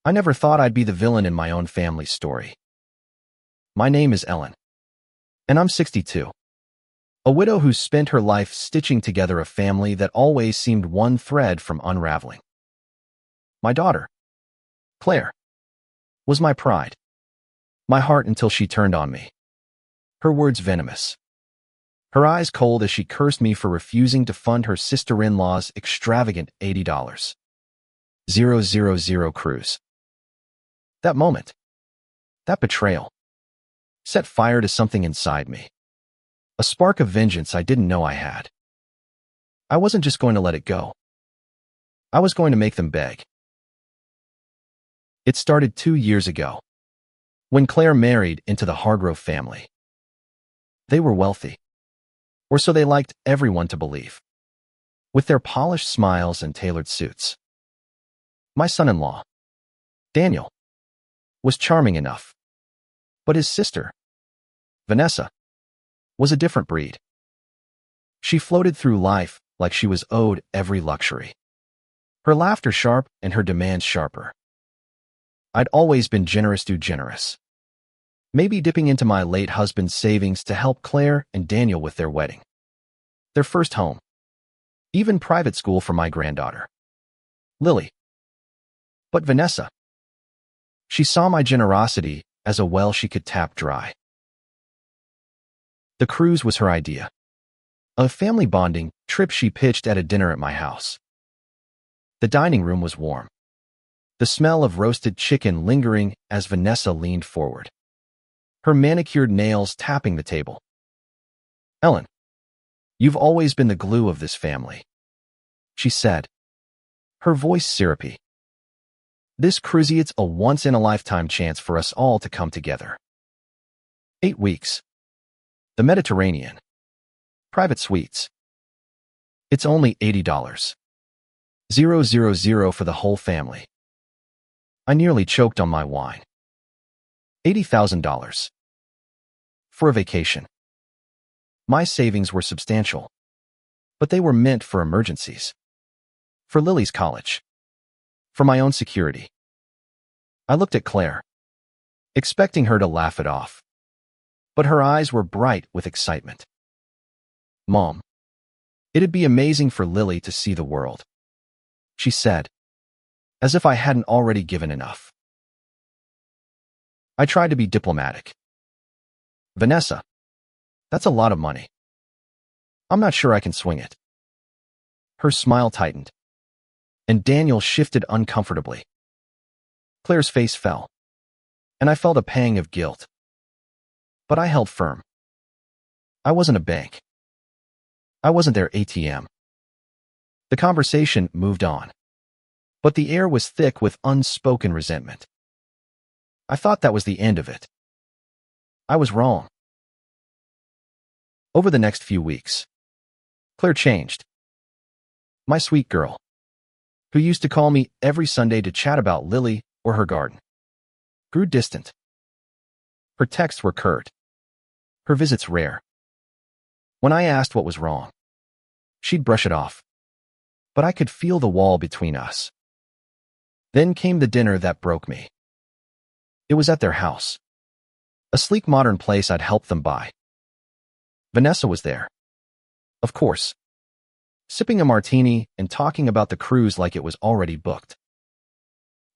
I never thought I'd be the villain in my own family's story. My name is Ellen, and I'm 62. A widow who spent her life stitching together a family that always seemed one thread from unraveling. My daughter, Claire, was my pride, my heart until she turned on me. Her words venomous. Her eyes cold as she cursed me for refusing to fund her sister-in-law's extravagant $80 cruise. That moment, that betrayal, set fire to something inside me. A spark of vengeance I didn't know I had. I wasn't just going to let it go. I was going to make them beg. It started 2 years ago, when Claire married into the Hargrove family. They were wealthy, or so they liked everyone to believe, with their polished smiles and tailored suits. My son-in-law, Daniel, was charming enough, but his sister, Vanessa, was a different breed. She floated through life like she was owed every luxury. Her laughter sharp and her demands sharper. I'd always been generous to generous, maybe dipping into my late husband's savings to help Claire and Daniel with their wedding, their first home, even private school for my granddaughter, Lily. But Vanessa, she saw my generosity as a well she could tap dry. The cruise was her idea, a family bonding trip she pitched at a dinner at my house. The dining room was warm, the smell of roasted chicken lingering as Vanessa leaned forward, her manicured nails tapping the table. Ellen, you've always been the glue of this family, she said, her voice syrupy. This cruise—it's a once-in-a-lifetime chance for us all to come together. 8 weeks. The Mediterranean. Private suites. It's only $80 for the whole family. I nearly choked on my wine. $80,000. For a vacation. My savings were substantial, but they were meant for emergencies. For Lily's college. For my own security. I looked at Claire, expecting her to laugh it off, but her eyes were bright with excitement. Mom, it'd be amazing for Lily to see the world, she said, as if I hadn't already given enough. I tried to be diplomatic. Vanessa, that's a lot of money. I'm not sure I can swing it. Her smile tightened, and Daniel shifted uncomfortably. Claire's face fell, and I felt a pang of guilt. But I held firm. I wasn't a bank. I wasn't their ATM. The conversation moved on, but the air was thick with unspoken resentment. I thought that was the end of it. I was wrong. Over the next few weeks, Claire changed. My sweet girl, who used to call me every Sunday to chat about Lily or her garden, grew distant. Her texts were curt, her visits rare. When I asked what was wrong, she'd brush it off, but I could feel the wall between us. Then came the dinner that broke me. It was at their house, a sleek modern place I'd helped them buy. Vanessa was there, of course, sipping a martini and talking about the cruise like it was already booked.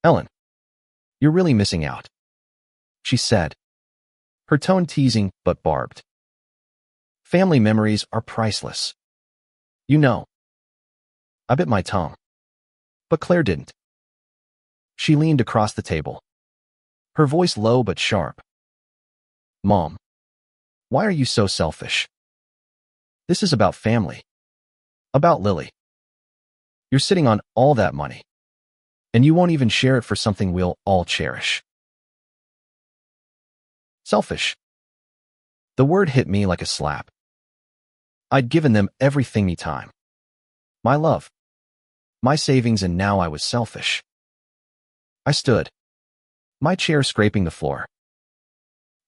Ellen, you're really missing out, she said, her tone teasing but barbed. Family memories are priceless. You know. I bit my tongue, but Claire didn't. She leaned across the table, her voice low but sharp. Mom, why are you so selfish? This is about family. About Lily. You're sitting on all that money, and you won't even share it for something we'll all cherish. Selfish. The word hit me like a slap. I'd given them everything, me time, my love, my savings, and now I was selfish. I stood, my chair scraping the floor.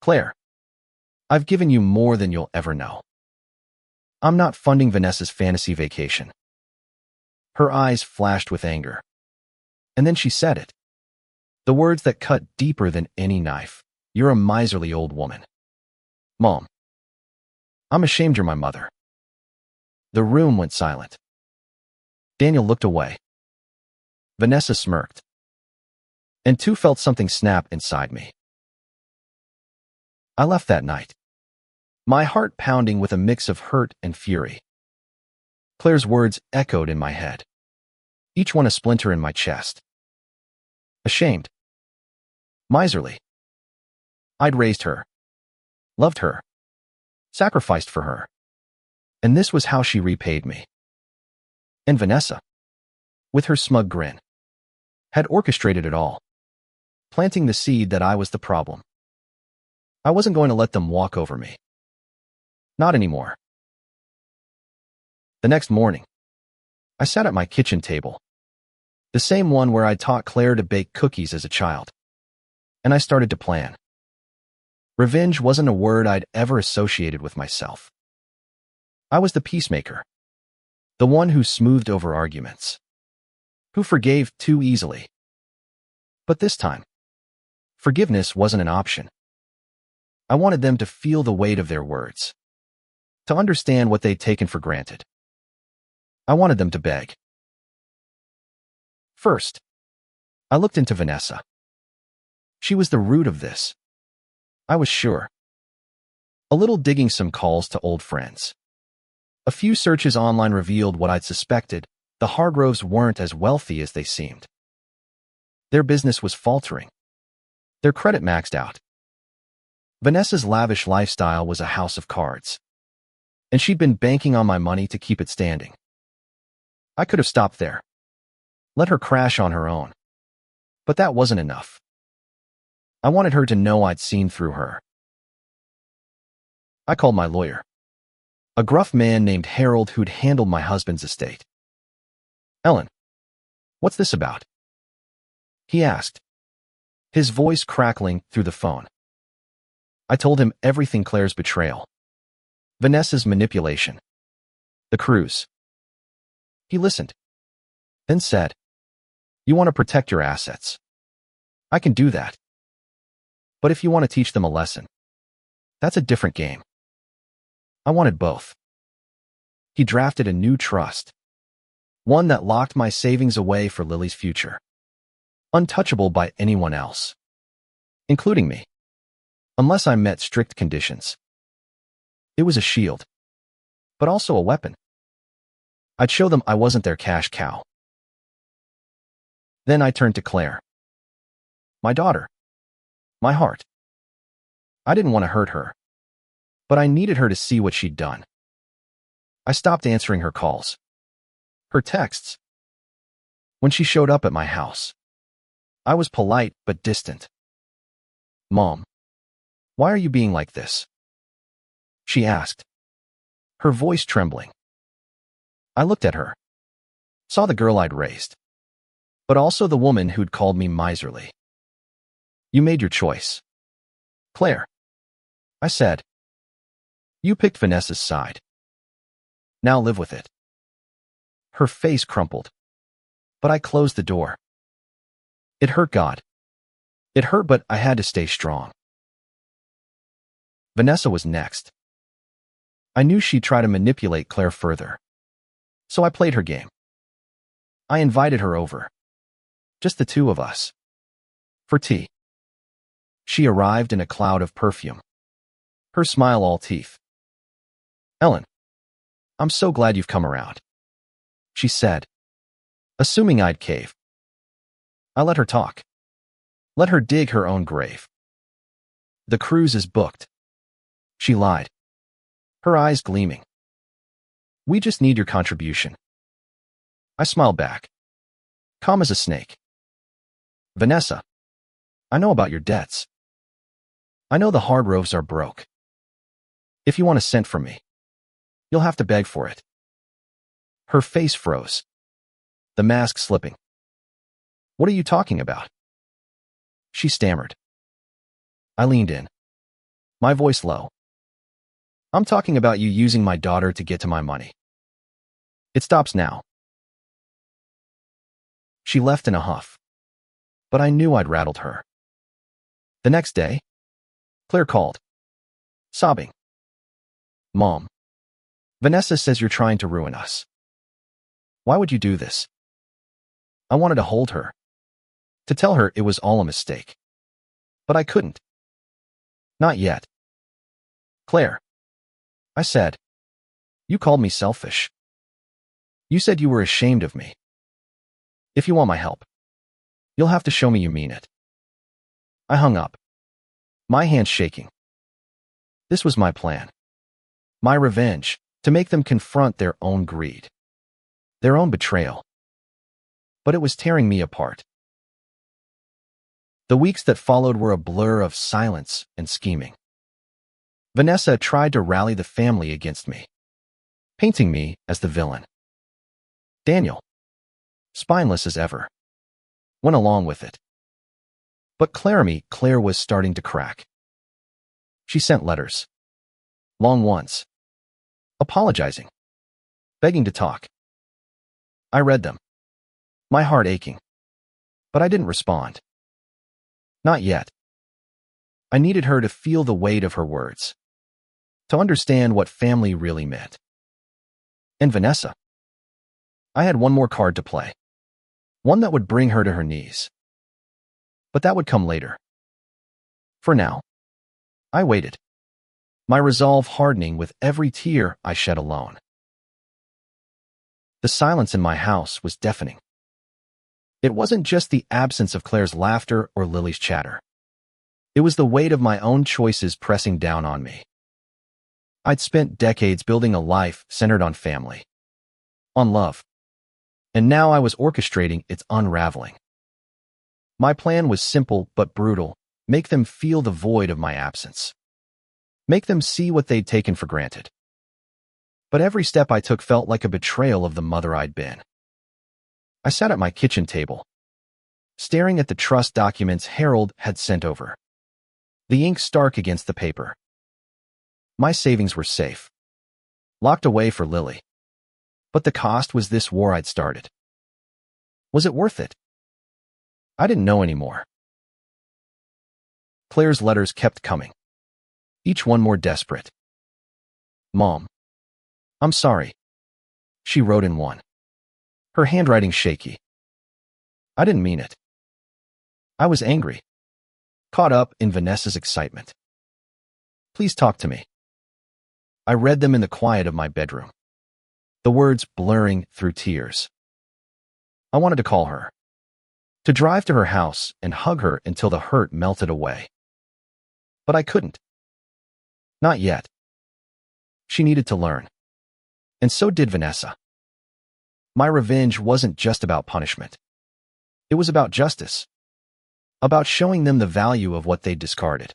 Claire, I've given you more than you'll ever know. I'm not funding Vanessa's fantasy vacation. Her eyes flashed with anger. And then she said it. The words that cut deeper than any knife. You're a miserly old woman. Mom. I'm ashamed you're my mother. The room went silent. Daniel looked away. Vanessa smirked. And too felt something snap inside me. I left that night, my heart pounding with a mix of hurt and fury. Claire's words echoed in my head, each one a splinter in my chest. Ashamed. Miserly. I'd raised her, loved her, sacrificed for her. And this was how she repaid me. And Vanessa, with her smug grin, had orchestrated it all, planting the seed that I was the problem. I wasn't going to let them walk over me. Not anymore. The next morning, I sat at my kitchen table, the same one where I taught Claire to bake cookies as a child, and I started to plan. Revenge wasn't a word I'd ever associated with myself. I was the peacemaker, the one who smoothed over arguments, who forgave too easily. But this time, forgiveness wasn't an option. I wanted them to feel the weight of their words, to understand what they'd taken for granted. I wanted them to beg. First, I looked into Vanessa. She was the root of this. I was sure. A little digging, some calls to old friends. A few searches online revealed what I'd suspected. The Hargroves weren't as wealthy as they seemed. Their business was faltering. Their credit maxed out. Vanessa's lavish lifestyle was a house of cards, and she'd been banking on my money to keep it standing. I could have stopped there, let her crash on her own, but that wasn't enough. I wanted her to know I'd seen through her. I called my lawyer, a gruff man named Harold who'd handled my husband's estate. Ellen, what's this about? He asked, his voice crackling through the phone. I told him everything: Claire's betrayal, Vanessa's manipulation, the cruise. He listened, then said, "You want to protect your assets. I can do that. But if you want to teach them a lesson, that's a different game." I wanted both. He drafted a new trust, one that locked my savings away for Lily's future, untouchable by anyone else, including me, unless I met strict conditions. It was a shield, but also a weapon. I'd show them I wasn't their cash cow. Then I turned to Claire. My daughter. My heart. I didn't want to hurt her, but I needed her to see what she'd done. I stopped answering her calls, her texts. When she showed up at my house, I was polite but distant. "Mom, why are you being like this?" she asked, her voice trembling. I looked at her, saw the girl I'd raised, but also the woman who'd called me miserly. "You made your choice, Claire," I said. "You picked Vanessa's side. Now live with it." Her face crumpled, but I closed the door. It hurt, God. It hurt, but I had to stay strong. Vanessa was next. I knew she'd try to manipulate Claire further, so I played her game. I invited her over, just the two of us, for tea. She arrived in a cloud of perfume, her smile all teeth. "Ellen, I'm so glad you've come around," she said, assuming I'd cave. I let her talk, let her dig her own grave. "The cruise is booked," she lied, her eyes gleaming. "We just need your contribution." I smiled back, calm as a snake. "Vanessa, I know about your debts. I know the Hargroves are broke. If you want a cent from me, you'll have to beg for it." Her face froze, the mask slipping. "What are you talking about?" she stammered. I leaned in, my voice low. "I'm talking about you using my daughter to get to my money. It stops now." She left in a huff, but I knew I'd rattled her. The next day, Claire called, sobbing. Mom, Vanessa says you're trying to ruin us. Why would you do this? I wanted to hold her, to tell her it was all a mistake. But I couldn't. Not yet. Claire, I said, you called me selfish. You said you were ashamed of me. If you want my help, you'll have to show me you mean it. I hung up, my hands shaking. This was my plan. My revenge, to make them confront their own greed, their own betrayal. But it was tearing me apart. The weeks that followed were a blur of silence and scheming. Vanessa tried to rally the family against me, painting me as the villain. Daniel, spineless as ever, went along with it. But Claire was starting to crack. She sent letters, long ones, apologizing, begging to talk. I read them, my heart aching, but I didn't respond. Not yet. I needed her to feel the weight of her words, to understand what family really meant. And Vanessa. I had one more card to play, one that would bring her to her knees. But that would come later. For now, I waited, my resolve hardening with every tear I shed alone. The silence in my house was deafening. It wasn't just the absence of Claire's laughter or Lily's chatter. It was the weight of my own choices pressing down on me. I'd spent decades building a life centered on family, on love, and now I was orchestrating its unraveling. My plan was simple but brutal: make them feel the void of my absence. Make them see what they'd taken for granted. But every step I took felt like a betrayal of the mother I'd been. I sat at my kitchen table, staring at the trust documents Harold had sent over, the ink stark against the paper. My savings were safe, locked away for Lily. But the cost was this war I'd started. Was it worth it? I didn't know anymore. Claire's letters kept coming, each one more desperate. Mom, I'm sorry, she wrote in one, her handwriting shaky. I didn't mean it. I was angry, caught up in Vanessa's excitement. Please talk to me. I read them in the quiet of my bedroom, the words blurring through tears. I wanted to call her, to drive to her house and hug her until the hurt melted away. But I couldn't. Not yet. She needed to learn. And so did Vanessa. My revenge wasn't just about punishment. It was about justice. About showing them the value of what they'd discarded.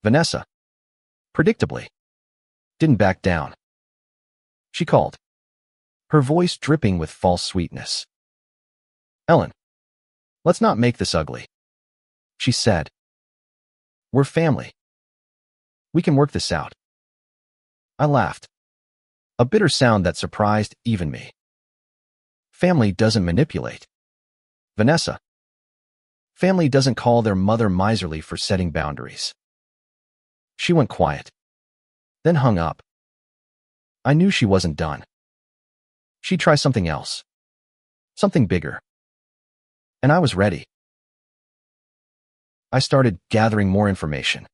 Vanessa, predictably, didn't back down. She called, her voice dripping with false sweetness. Ellen, let's not make this ugly, she said. We're family. We can work this out. I laughed, a bitter sound that surprised even me. Family doesn't manipulate. Vanessa. Family doesn't call their mother miserly for setting boundaries. She went quiet, then hung up. I knew she wasn't done. She'd try something else, something bigger. And I was ready. I started gathering more information.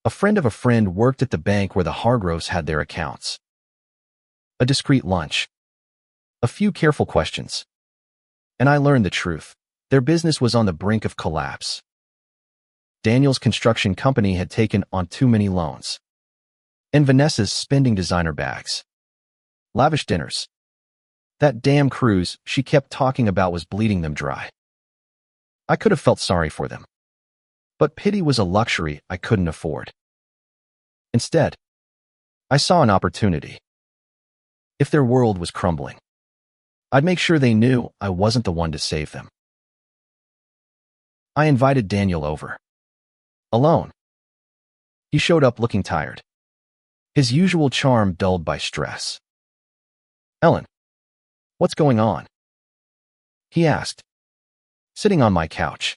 A friend of a friend worked at the bank where the Hargroves had their accounts. A discreet lunch. A few careful questions. And I learned the truth. Their business was on the brink of collapse. Daniel's construction company had taken on too many loans. And Vanessa's spending designer bags. Lavish dinners. That damn cruise she kept talking about was bleeding them dry. I could have felt sorry for them. But pity was a luxury I couldn't afford. Instead, I saw an opportunity. If their world was crumbling, I'd make sure they knew I wasn't the one to save them. I invited Daniel over. Alone. He showed up looking tired, his usual charm dulled by stress. Ellen, what's going on? He asked, sitting on my couch,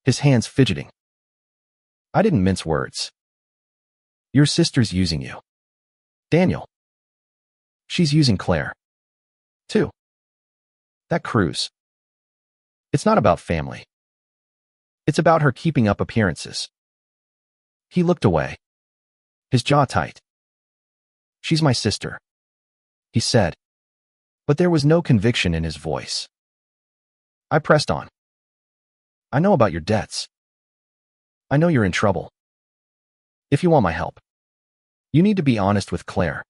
his hands fidgeting. I didn't mince words. Your sister's using you. Daniel. She's using Claire. Too. That cruise. It's not about family. It's about her keeping up appearances. He looked away, his jaw tight. She's my sister, he said, but there was no conviction in his voice. I pressed on. I know about your debts. I know you're in trouble. If you want my help, you need to be honest with Claire.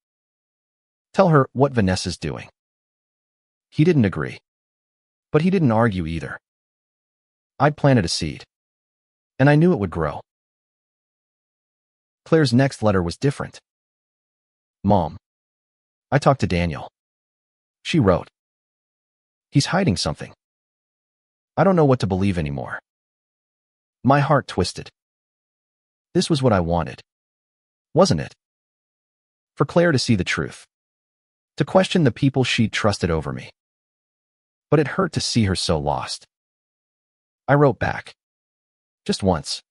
Tell her what Vanessa's doing. He didn't agree, but he didn't argue either. I'd planted a seed, and I knew it would grow. Claire's next letter was different. Mom, I talked to Daniel. She wrote. He's hiding something. I don't know what to believe anymore. My heart twisted. This was what I wanted, wasn't it? For Claire to see the truth, to question the people she'd trusted over me. But it hurt to see her so lost. I wrote back. Just once.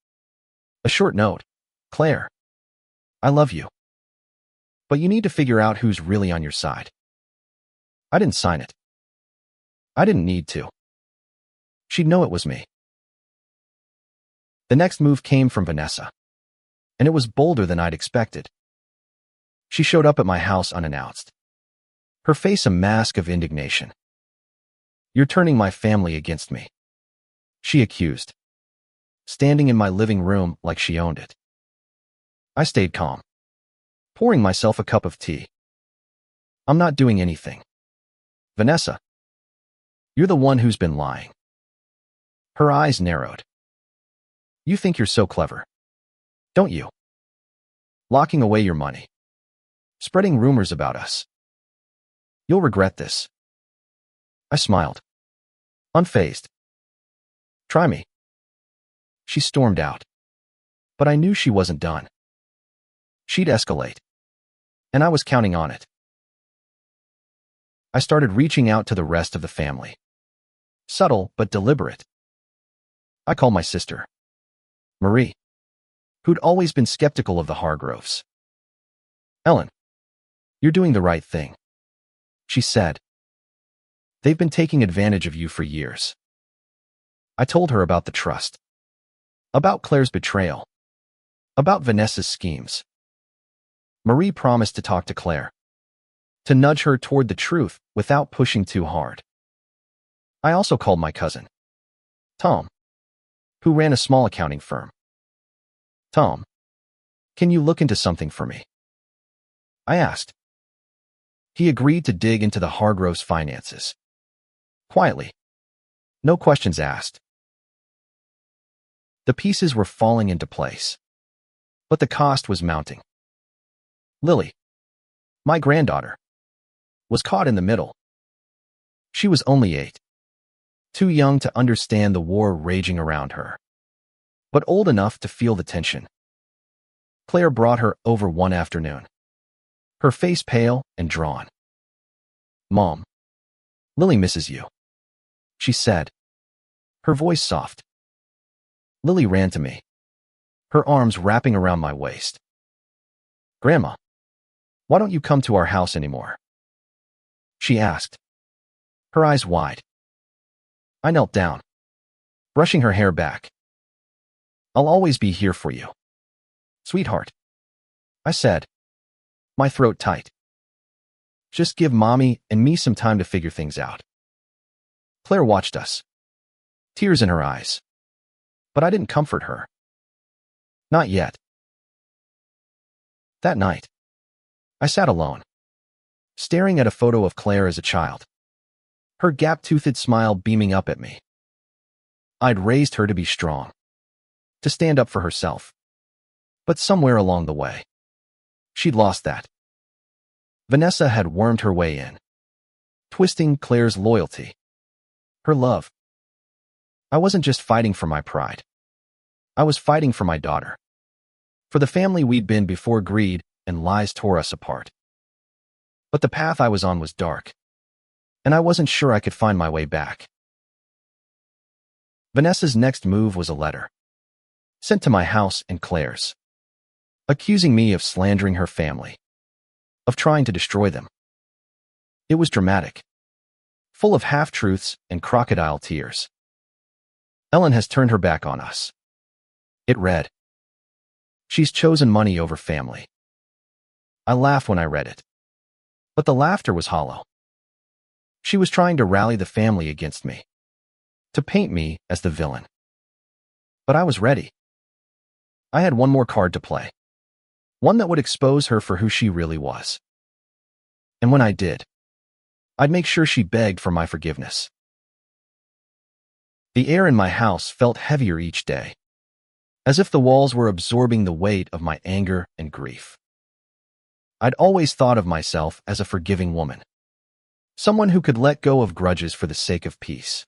A short note. Claire, I love you. But you need to figure out who's really on your side. I didn't sign it. I didn't need to. She'd know it was me. The next move came from Vanessa, and it was bolder than I'd expected. She showed up at my house unannounced, her face a mask of indignation. You're turning my family against me, she accused, standing in my living room like she owned it. I stayed calm, pouring myself a cup of tea. I'm not doing anything. Vanessa, you're the one who's been lying. Her eyes narrowed. You think you're so clever, don't you? Locking away your money, spreading rumors about us. You'll regret this. I smiled, unfazed. Try me. She stormed out, but I knew she wasn't done. She'd escalate, and I was counting on it. I started reaching out to the rest of the family. Subtle but deliberate. I called my sister, Marie, who'd always been skeptical of the Hargroves. Ellen, you're doing the right thing, she said. They've been taking advantage of you for years. I told her about the trust, about Claire's betrayal, about Vanessa's schemes. Marie promised to talk to Claire, to nudge her toward the truth without pushing too hard. I also called my cousin, Tom, who ran a small accounting firm. Tom, can you look into something for me? I asked. He agreed to dig into the Hargroves' finances. Quietly. No questions asked. The pieces were falling into place, but the cost was mounting. Lily, my granddaughter, was caught in the middle. She was only 8, too young to understand the war raging around her, but old enough to feel the tension. Claire brought her over one afternoon, her face pale and drawn. Mom, Lily misses you, she said, her voice soft. Lily ran to me, her arms wrapping around my waist. Grandma, why don't you come to our house anymore? She asked, her eyes wide. I knelt down, brushing her hair back. I'll always be here for you, sweetheart, I said, my throat tight. Just give Mommy and me some time to figure things out. Claire watched us, tears in her eyes, but I didn't comfort her. Not yet. That night, I sat alone, staring at a photo of Claire as a child, her gap-toothed smile beaming up at me. I'd raised her to be strong, to stand up for herself. But somewhere along the way, she'd lost that. Vanessa had wormed her way in, twisting Claire's loyalty, her love. I wasn't just fighting for my pride. I was fighting for my daughter, for the family we'd been before greed and lies tore us apart. But the path I was on was dark, and I wasn't sure I could find my way back. Vanessa's next move was a letter, sent to my house and Claire's, accusing me of slandering her family, of trying to destroy them. It was dramatic, full of half-truths and crocodile tears. Ellen has turned her back on us. It read, "She's chosen money over family." I laughed when I read it, but the laughter was hollow. She was trying to rally the family against me, to paint me as the villain. But I was ready. I had one more card to play, one that would expose her for who she really was. And when I did, I'd make sure she begged for my forgiveness. The air in my house felt heavier each day, as if the walls were absorbing the weight of my anger and grief. I'd always thought of myself as a forgiving woman, someone who could let go of grudges for the sake of peace.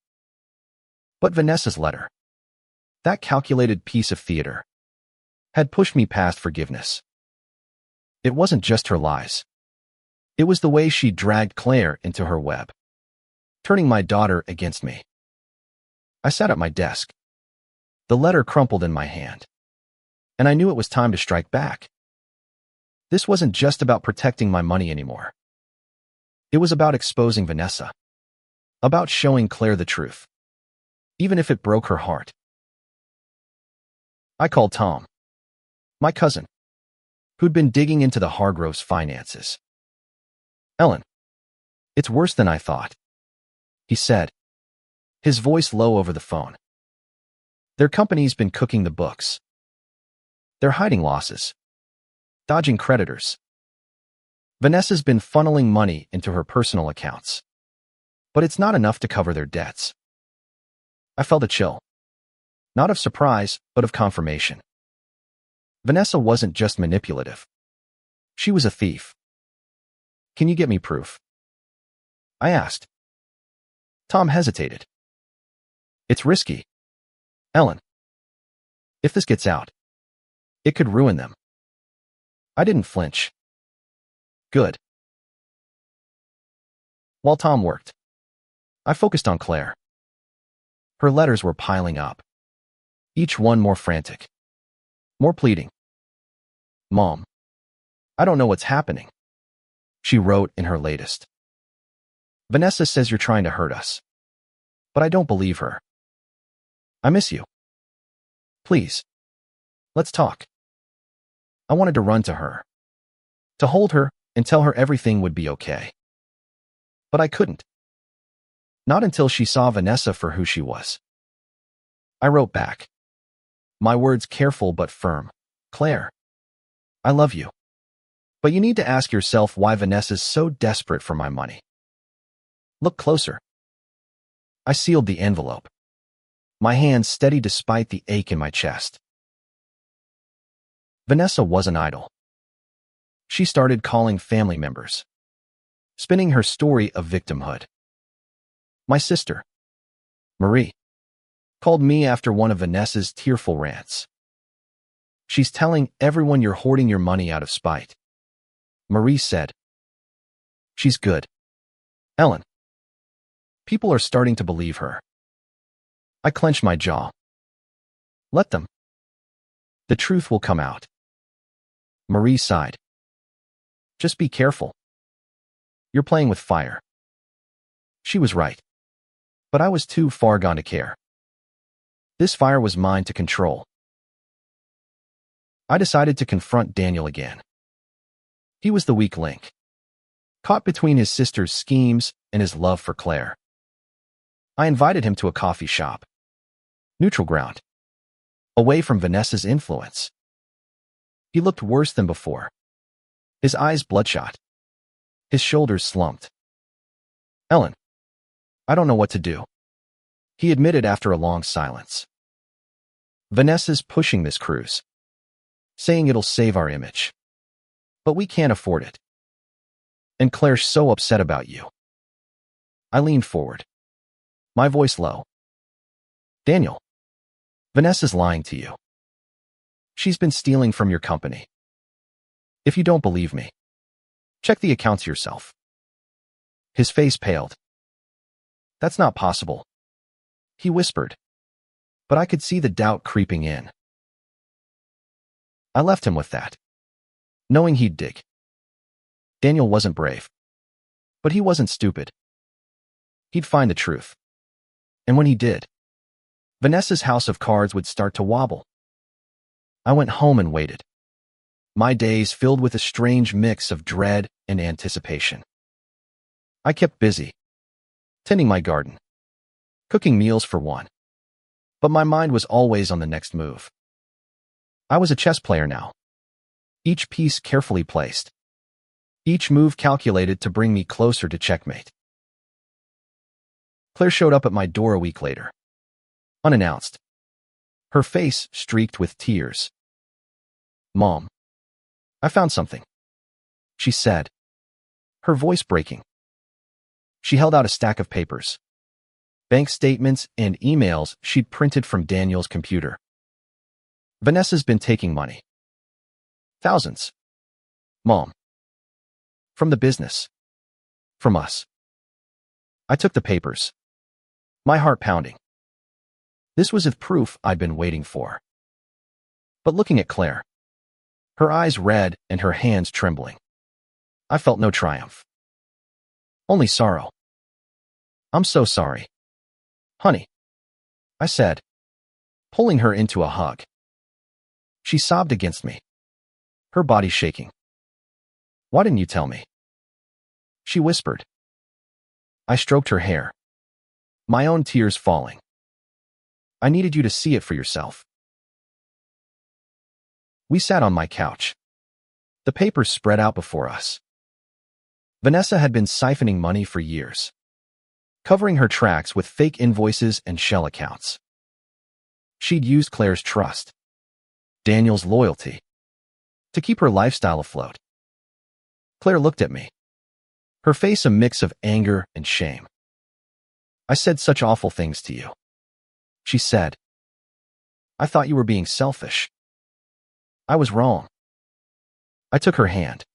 But Vanessa's letter, that calculated piece of theater, had pushed me past forgiveness. It wasn't just her lies. It was the way she dragged Claire into her web, turning my daughter against me. I sat at my desk, the letter crumpled in my hand, and I knew it was time to strike back. This wasn't just about protecting my money anymore. It was about exposing Vanessa, about showing Claire the truth, even if it broke her heart. I called Tom, my cousin, who'd been digging into the Hargroves' finances. "Ellen, it's worse than I thought," he said, his voice low over the phone. "Their company's been cooking the books. They're hiding losses, dodging creditors. Vanessa's been funneling money into her personal accounts, but it's not enough to cover their debts." I felt a chill, not of surprise, but of confirmation. Vanessa wasn't just manipulative. She was a thief. "Can you get me proof?" I asked. Tom hesitated. "It's risky, Ellen. If this gets out, it could ruin them." I didn't flinch. Good. While Tom worked, I focused on Claire. Her letters were piling up, each one more frantic, more pleading. "Mom, I don't know what's happening," she wrote in her latest. "Vanessa says you're trying to hurt us, but I don't believe her. I miss you. Please, let's talk." I wanted to run to her, to hold her and tell her everything would be okay. But I couldn't. Not until she saw Vanessa for who she was. I wrote back, my words careful but firm. "Claire, I love you, but you need to ask yourself why Vanessa's so desperate for my money. Look closer." I sealed the envelope, my hand steady despite the ache in my chest. Vanessa wasn't idle. She started calling family members, spinning her story of victimhood. My sister, Marie, called me after one of Vanessa's tearful rants. "She's telling everyone you're hoarding your money out of spite," Marie said. "She's good, Ellen. People are starting to believe her." I clenched my jaw. "Let them. The truth will come out." Marie sighed. "Just be careful. You're playing with fire." She was right, but I was too far gone to care. This fire was mine to control. I decided to confront Daniel again. He was the weak link, caught between his sister's schemes and his love for Claire. I invited him to a coffee shop, neutral ground, away from Vanessa's influence. He looked worse than before, his eyes bloodshot, his shoulders slumped. "Ellen, I don't know what to do," he admitted after a long silence. "Vanessa's pushing this cruise, saying it'll save our image, but we can't afford it. And Claire's so upset about you." I leaned forward, my voice low. "Daniel, Vanessa's lying to you. She's been stealing from your company. If you don't believe me, check the accounts yourself." His face paled. "That's not possible," he whispered. but I could see the doubt creeping in. I left him with that, knowing he'd dig. Daniel wasn't brave, but he wasn't stupid. He'd find the truth. And when he did, Vanessa's house of cards would start to wobble. I went home and waited, my days filled with a strange mix of dread and anticipation. I kept busy, tending my garden, cooking meals for one, but my mind was always on the next move. I was a chess player now, each piece carefully placed, each move calculated to bring me closer to checkmate. Claire showed up at my door a week later, unannounced, her face streaked with tears. "Mom, I found something," she said, her voice breaking. She held out a stack of papers, bank statements and emails she'd printed from Daniel's computer. "Vanessa's been taking money. Thousands. Mom. From the business. From us." I took the papers, my heart pounding. This was the proof I'd been waiting for. But looking at Claire, her eyes red and her hands trembling, I felt no triumph. Only sorrow. "I'm so sorry, honey," I said, pulling her into a hug. She sobbed against me, her body shaking. "Why didn't you tell me?" she whispered. I stroked her hair, my own tears falling. "I needed you to see it for yourself." We sat on my couch, the papers spread out before us. Vanessa had been siphoning money for years, covering her tracks with fake invoices and shell accounts. She'd used Claire's trust, Daniel's loyalty, to keep her lifestyle afloat. Claire looked at me, her face a mix of anger and shame. "I said such awful things to you," she said. "I thought you were being selfish. I was wrong." I took her hand,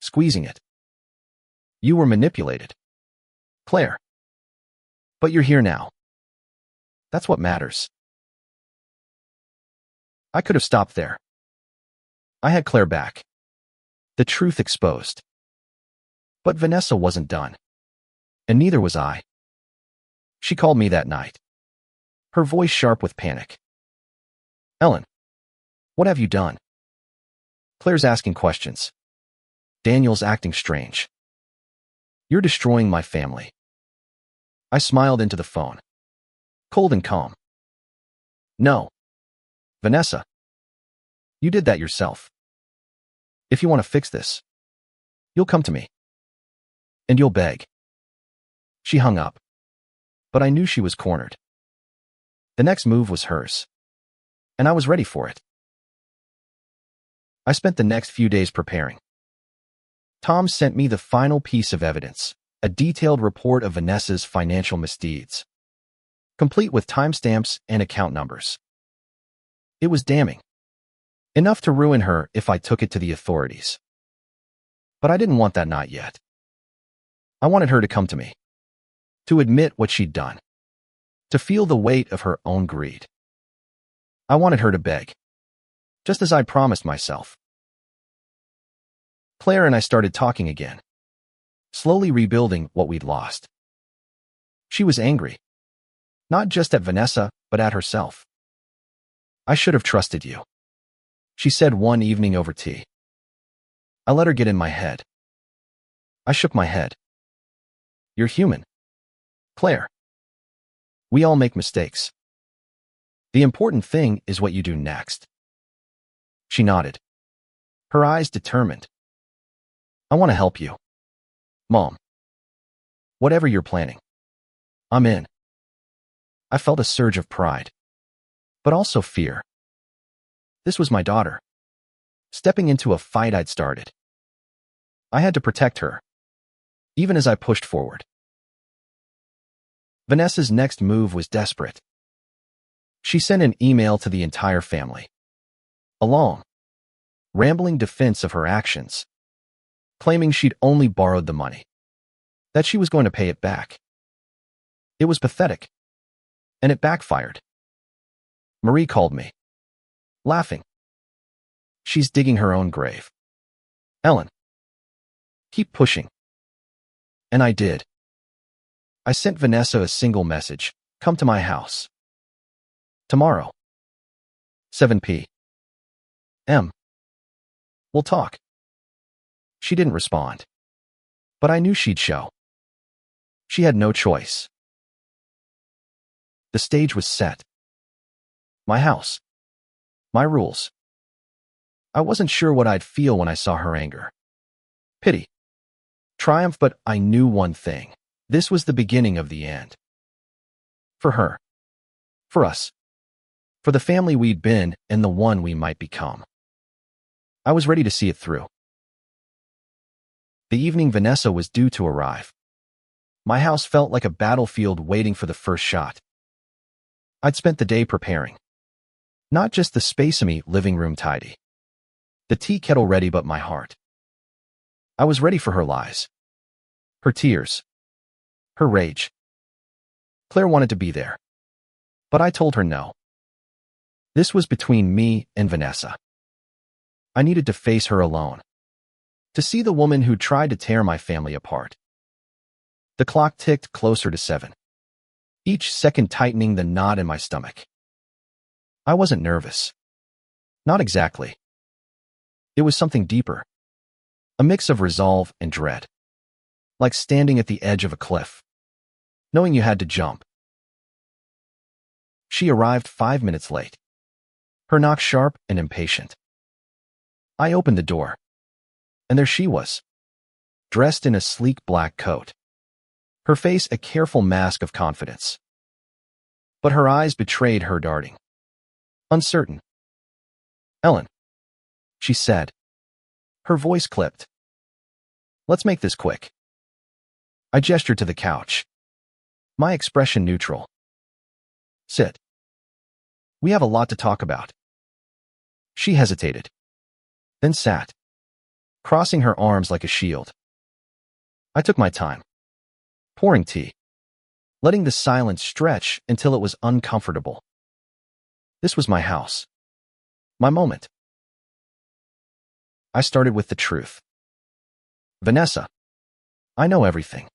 squeezing it. "You were manipulated, Claire. But you're here now. That's what matters." I could have stopped there. I had Claire back, the truth exposed. But Vanessa wasn't done, and neither was I. She called me that night, her voice sharp with panic. "Ellen, what have you done?" Claire's asking questions. Daniel's acting strange. "You're destroying my family." I smiled into the phone, cold and calm. "No, Vanessa. You did that yourself. If you want to fix this, you'll come to me. And you'll beg." She hung up, but I knew she was cornered. The next move was hers, and I was ready for it. I spent the next few days preparing. Tom sent me the final piece of evidence, a detailed report of Vanessa's financial misdeeds, complete with timestamps and account numbers. It was damning, enough to ruin her if I took it to the authorities. But I didn't want that not yet. I wanted her to come to me, to admit what she'd done, to feel the weight of her own greed. I wanted her to beg, just as I promised myself. Claire and I started talking again, slowly rebuilding what we'd lost. She was angry, not just at Vanessa, but at herself. "I should have trusted you," she said one evening over tea. I let her get in my head. I shook my head. "You're human, Claire. We all make mistakes. The important thing is what you do next." She nodded, her eyes determined. "I want to help you, Mom. Whatever you're planning, I'm in." I felt a surge of pride, but also fear. This was my daughter, stepping into a fight I'd started. I had to protect her, even as I pushed forward. Vanessa's next move was desperate. She sent an email to the entire family, a long, rambling defense of her actions, claiming she'd only borrowed the money, that she was going to pay it back. It was pathetic, and it backfired. Marie called me, laughing. She's digging her own grave. Ellen, keep pushing. And I did. I sent Vanessa a single message. Come to my house. Tomorrow. 7 p.m. We'll talk. She didn't respond. But I knew she'd show. She had no choice. The stage was set. My house. My rules. I wasn't sure what I'd feel when I saw her anger. Pity. Triumph, but I knew one thing. This was the beginning of the end. For her. For us. For the family we'd been and the one we might become. I was ready to see it through. The evening Vanessa was due to arrive. My house felt like a battlefield waiting for the first shot. I'd spent the day preparing. Not just the space-amy living room tidy. The tea kettle ready, but my heart. I was ready for her lies. Her tears. Her rage. Claire wanted to be there. But I told her no. This was between me and Vanessa. I needed to face her alone. To see the woman who tried to tear my family apart. The clock ticked closer to 7. Each second tightening the knot in my stomach. I wasn't nervous. Not exactly. It was something deeper. A mix of resolve and dread. Like standing at the edge of a cliff, knowing you had to jump. She arrived 5 minutes late. Her knock sharp and impatient. I opened the door. And there she was. Dressed in a sleek black coat. Her face a careful mask of confidence. But her eyes betrayed her darting. Uncertain. Ellen, she said. Her voice clipped. Let's make this quick. I gestured to the couch. My expression neutral. Sit. We have a lot to talk about. She hesitated. Then sat. Crossing her arms like a shield. I took my time. Pouring tea. Letting the silence stretch until it was uncomfortable. This was my house. My moment. I started with the truth. Vanessa, I know everything.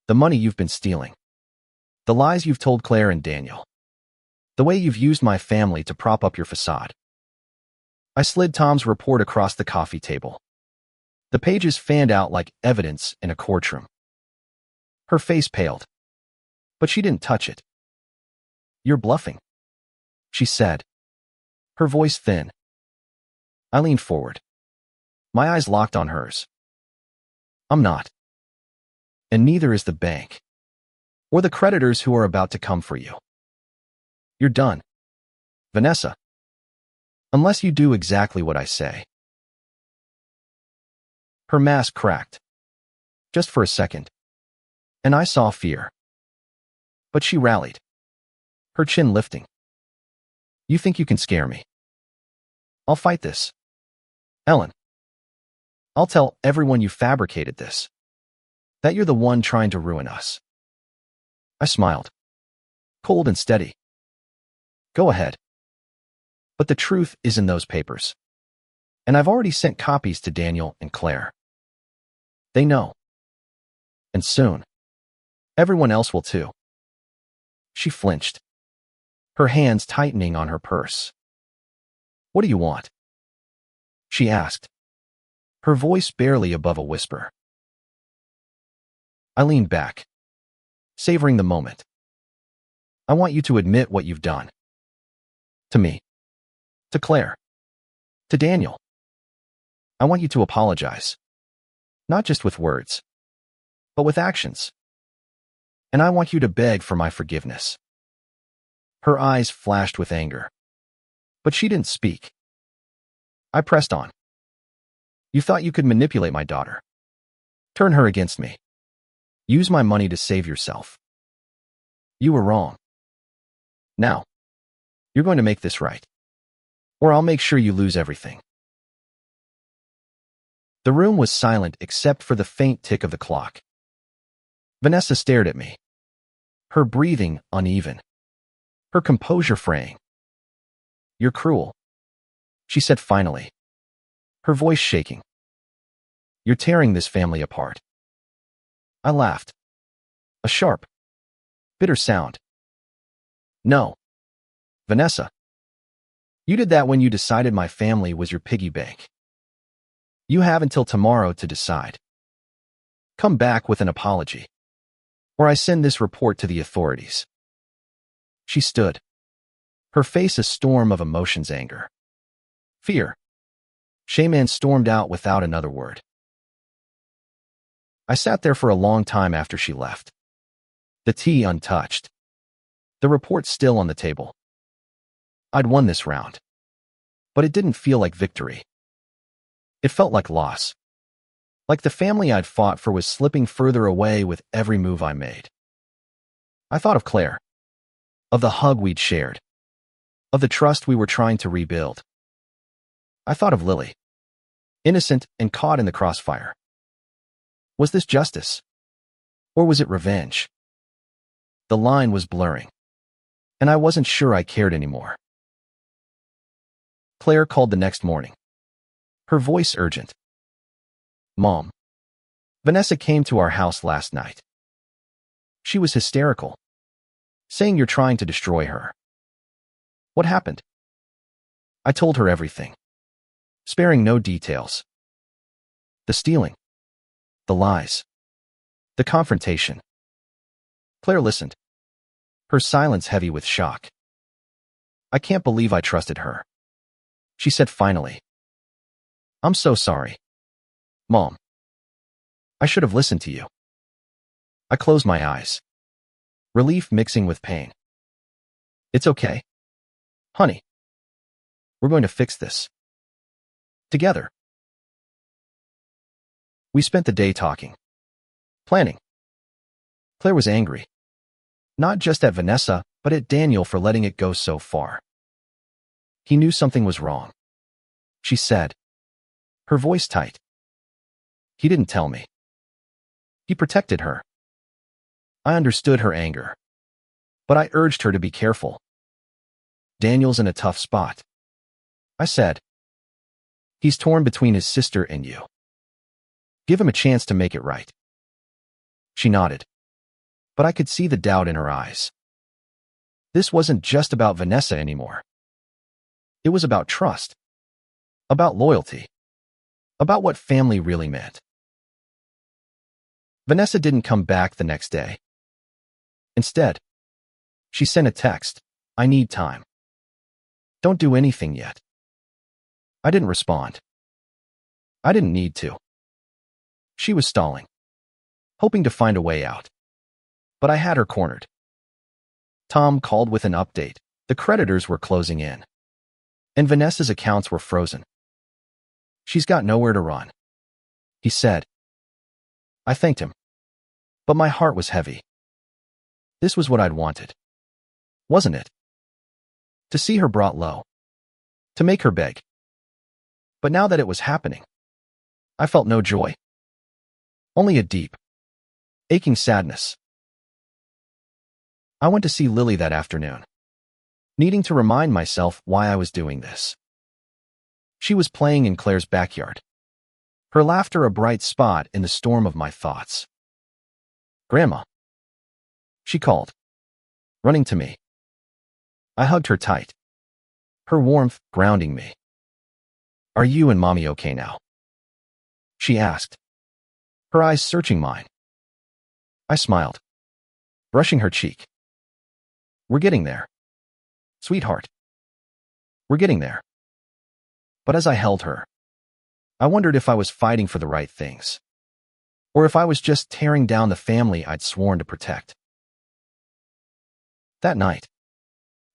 The money you've been stealing. The lies you've told Claire and Daniel. The way you've used my family to prop up your facade. I slid Tom's report across the coffee table. The pages fanned out like evidence in a courtroom. Her face paled. But she didn't touch it. You're bluffing, she said. Her voice thin. I leaned forward. My eyes locked on hers. I'm not. And neither is the bank. Or the creditors who are about to come for you. You're done, Vanessa. Unless you do exactly what I say. Her mask cracked. Just for a second. And I saw fear. But she rallied. Her chin lifting. You think you can scare me? I'll fight this. Ellen. I'll tell everyone you fabricated this. That you're the one trying to ruin us. I smiled. Cold and steady. Go ahead. But the truth is in those papers. And I've already sent copies to Daniel and Claire. They know. And soon. Everyone else will too. She flinched. Her hands tightening on her purse. What do you want? She asked. Her voice barely above a whisper. I leaned back. Savoring the moment. I want you to admit what you've done. To me. To Claire. To Daniel. I want you to apologize. Not just with words. But with actions. And I want you to beg for my forgiveness. Her eyes flashed with anger. But she didn't speak. I pressed on. You thought you could manipulate my daughter. Turn her against me. Use my money to save yourself. You were wrong. Now, you're going to make this right. Or I'll make sure you lose everything. The room was silent except for the faint tick of the clock. Vanessa stared at me. Her breathing uneven. Her composure fraying. You're cruel, she said finally, her voice shaking. You're tearing this family apart. I laughed. A sharp, bitter sound. No, Vanessa. You did that when you decided my family was your piggy bank. You have until tomorrow to decide. Come back with an apology, or I send this report to the authorities. She stood, her face a storm of emotions, anger, fear, shame, and stormed out without another word. I sat there for a long time after she left, the tea untouched, the report still on the table. I'd won this round, but it didn't feel like victory. It felt like loss, like the family I'd fought for was slipping further away with every move I made. I thought of Claire, of the hug we'd shared, of the trust we were trying to rebuild. I thought of Lily, innocent and caught in the crossfire. Was this justice? Or was it revenge? The line was blurring, and I wasn't sure I cared anymore. Claire called the next morning, her voice urgent. Mom, Vanessa came to our house last night. She was hysterical, saying you're trying to destroy her. What happened? I told her everything, sparing no details. The stealing, the lies, the confrontation. Claire listened, her silence heavy with shock. I can't believe I trusted her, she said finally. I'm so sorry, Mom. I should have listened to you. I closed my eyes, relief mixing with pain. It's okay, honey. We're going to fix this. Together. We spent the day talking, planning. Claire was angry, not just at Vanessa, but at Daniel for letting it go so far. He knew something was wrong, she said, her voice tight. He didn't tell me. He protected her. I understood her anger, but I urged her to be careful. Daniel's in a tough spot, I said. He's torn between his sister and you. Give him a chance to make it right. She nodded, but I could see the doubt in her eyes. This wasn't just about Vanessa anymore. It was about trust, about loyalty, about what family really meant. Vanessa didn't come back the next day. Instead, she sent a text, I need time. Don't do anything yet. I didn't respond. I didn't need to. She was stalling, hoping to find a way out. But I had her cornered. Tom called with an update. The creditors were closing in, and Vanessa's accounts were frozen. She's got nowhere to run, he said. I thanked him, but my heart was heavy. This was what I'd wanted, wasn't it? To see her brought low, to make her beg. But now that it was happening, I felt no joy, only a deep, aching sadness. I went to see Lily that afternoon, needing to remind myself why I was doing this. She was playing in Claire's backyard, her laughter a bright spot in the storm of my thoughts. Grandma, she called, running to me. I hugged her tight, her warmth grounding me. Are you and Mommy okay now? She asked, her eyes searching mine. I smiled, brushing her cheek. We're getting there, sweetheart. We're getting there. But as I held her, I wondered if I was fighting for the right things, or if I was just tearing down the family I'd sworn to protect. That night,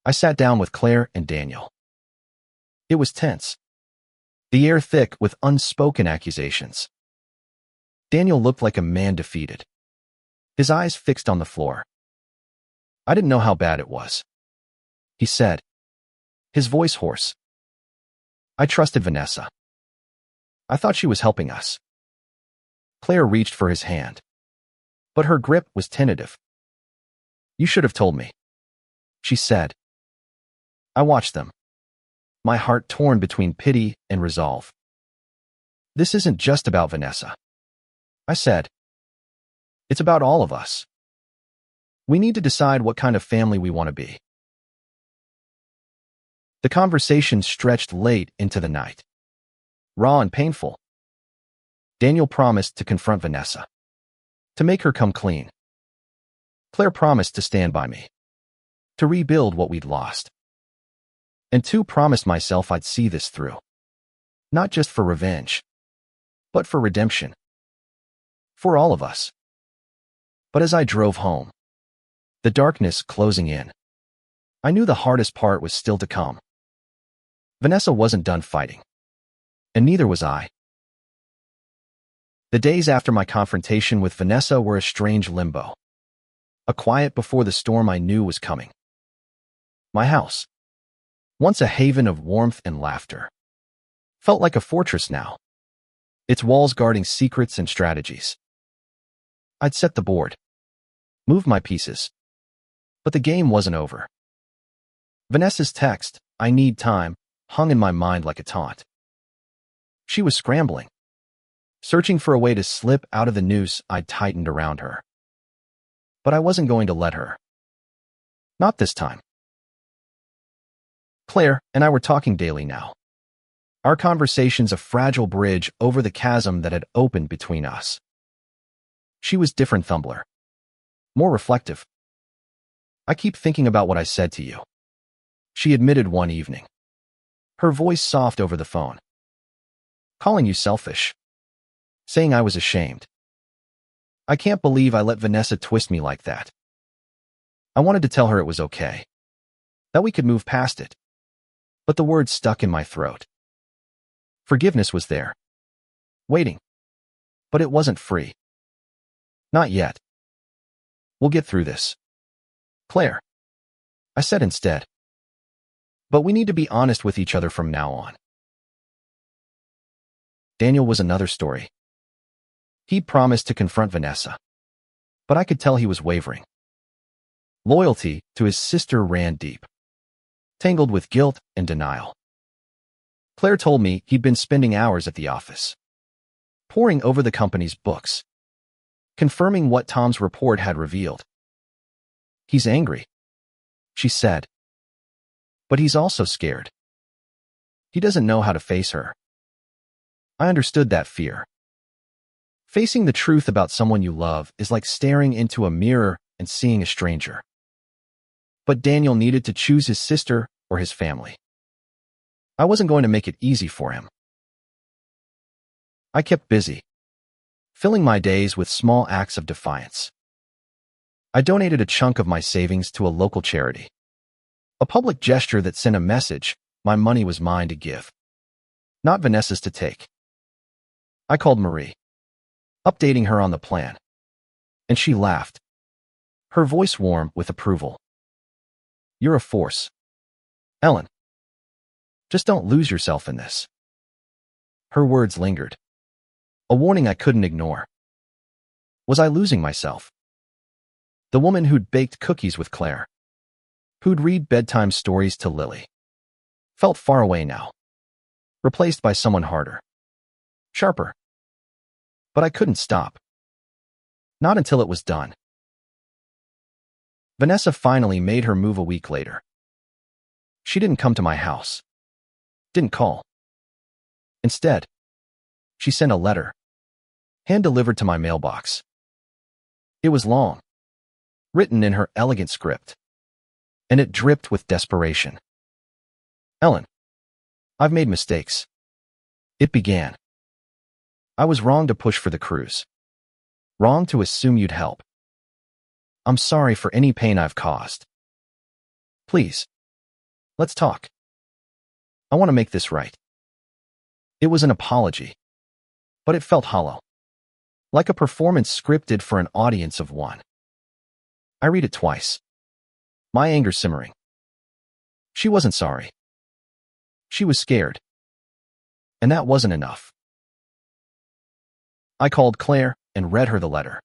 I sat down with Claire and Daniel. It was tense, the air thick with unspoken accusations. Daniel looked like a man defeated, his eyes fixed on the floor. I didn't know how bad it was, he said, his voice hoarse. I trusted Vanessa. I thought she was helping us. Claire reached for his hand, but her grip was tentative. You should have told me, she said. I watched them, my heart torn between pity and resolve. This isn't just about Vanessa, I said. It's about all of us. We need to decide what kind of family we want to be. The conversation stretched late into the night. Raw and painful. Daniel promised to confront Vanessa, to make her come clean. Claire promised to stand by me, to rebuild what we'd lost. And two promised myself I'd see this through. Not just for revenge, but for redemption. For all of us. But as I drove home, the darkness closing in, I knew the hardest part was still to come. Vanessa wasn't done fighting, and neither was I. The days after my confrontation with Vanessa were a strange limbo. A quiet before the storm I knew was coming. My house, once a haven of warmth and laughter, felt like a fortress now, its walls guarding secrets and strategies. I'd set the board, moved my pieces, but the game wasn't over. Vanessa's text, "I need time," hung in my mind like a taunt. She was scrambling, searching for a way to slip out of the noose I'd tightened around her. But I wasn't going to let her. Not this time. Claire and I were talking daily now. Our conversations a fragile bridge over the chasm that had opened between us. She was different Thumbler, more reflective. "I keep thinking about what I said to you," she admitted one evening, her voice soft over the phone. "Calling you selfish. Saying I was ashamed. I can't believe I let Vanessa twist me like that. I wanted to tell her it was okay, that we could move past it. But the words stuck in my throat. Forgiveness was there, waiting. But it wasn't free. Not yet. We'll get through this, Claire," I said instead. "But we need to be honest with each other from now on." Daniel was another story. He promised to confront Vanessa, but I could tell he was wavering. Loyalty to his sister ran deep, tangled with guilt and denial. Claire told me he'd been spending hours at the office, poring over the company's books, confirming what Tom's report had revealed. "He's angry," she said. "But he's also scared. He doesn't know how to face her." I understood that fear. Facing the truth about someone you love is like staring into a mirror and seeing a stranger. But Daniel needed to choose his sister or his family. I wasn't going to make it easy for him. I kept busy, filling my days with small acts of defiance. I donated a chunk of my savings to a local charity, a public gesture that sent a message my money was mine to give, not Vanessa's to take. I called Marie, updating her on the plan, and she laughed, her voice warm with approval. "You're a force, Ellen. Just don't lose yourself in this." Her words lingered, a warning I couldn't ignore. Was I losing myself? The woman who'd baked cookies with Claire, who'd read bedtime stories to Lily, felt far away now, replaced by someone harder, sharper. But I couldn't stop. Not until it was done. Vanessa finally made her move a week later. She didn't come to my house. Didn't call. Instead, she sent a letter, hand-delivered to my mailbox. It was long, written in her elegant script, and it dripped with desperation. "Ellen, I've made mistakes." It began. "I was wrong to push for the cruise. Wrong to assume you'd help. I'm sorry for any pain I've caused. Please, let's talk. I want to make this right." It was an apology, but it felt hollow, like a performance scripted for an audience of one. I read it twice, my anger simmering. She wasn't sorry. She was scared. And that wasn't enough. I called Claire and read her the letter.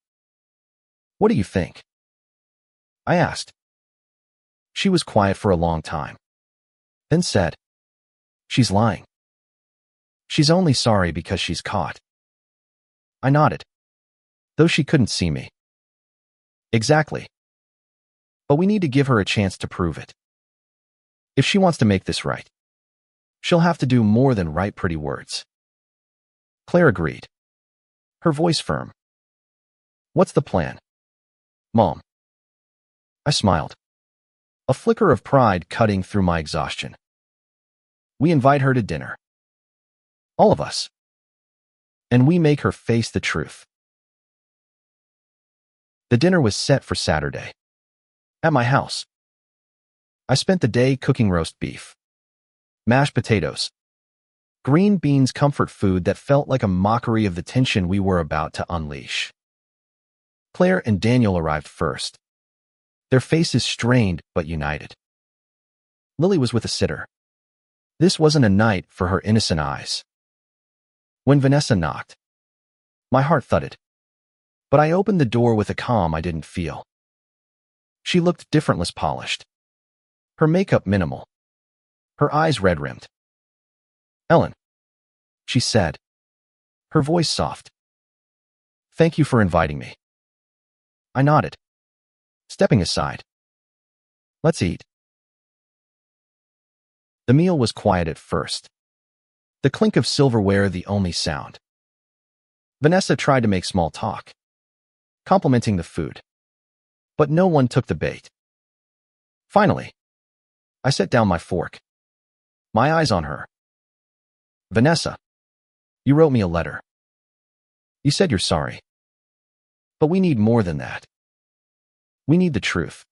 "What do you think?" I asked. She was quiet for a long time, then said, She's lying. She's only sorry because she's caught. I nodded, though she couldn't see me. Exactly. But we need to give her a chance to prove it. If she wants to make this right, she'll have to do more than write pretty words. Claire agreed, her voice firm. What's the plan, Mom? I smiled, a flicker of pride cutting through my exhaustion. We invite her to dinner. All of us. And we make her face the truth. The dinner was set for Saturday, at my house. I spent the day cooking roast beef, mashed potatoes, green beans, comfort food that felt like a mockery of the tension we were about to unleash. Claire and Daniel arrived first, their faces strained but united. Lily was with a sitter. This wasn't a night for her innocent eyes. When Vanessa knocked, my heart thudded, but I opened the door with a calm I didn't feel. She looked different, less polished, her makeup minimal, her eyes red-rimmed. Ellen, she said, her voice soft. Thank you for inviting me. I nodded, stepping aside. Let's eat. The meal was quiet at first, the clink of silverware the only sound. Vanessa tried to make small talk, complimenting the food, but no one took the bait. Finally, I set down my fork, my eyes on her. Vanessa, you wrote me a letter. You said you're sorry. But we need more than that. We need the truth.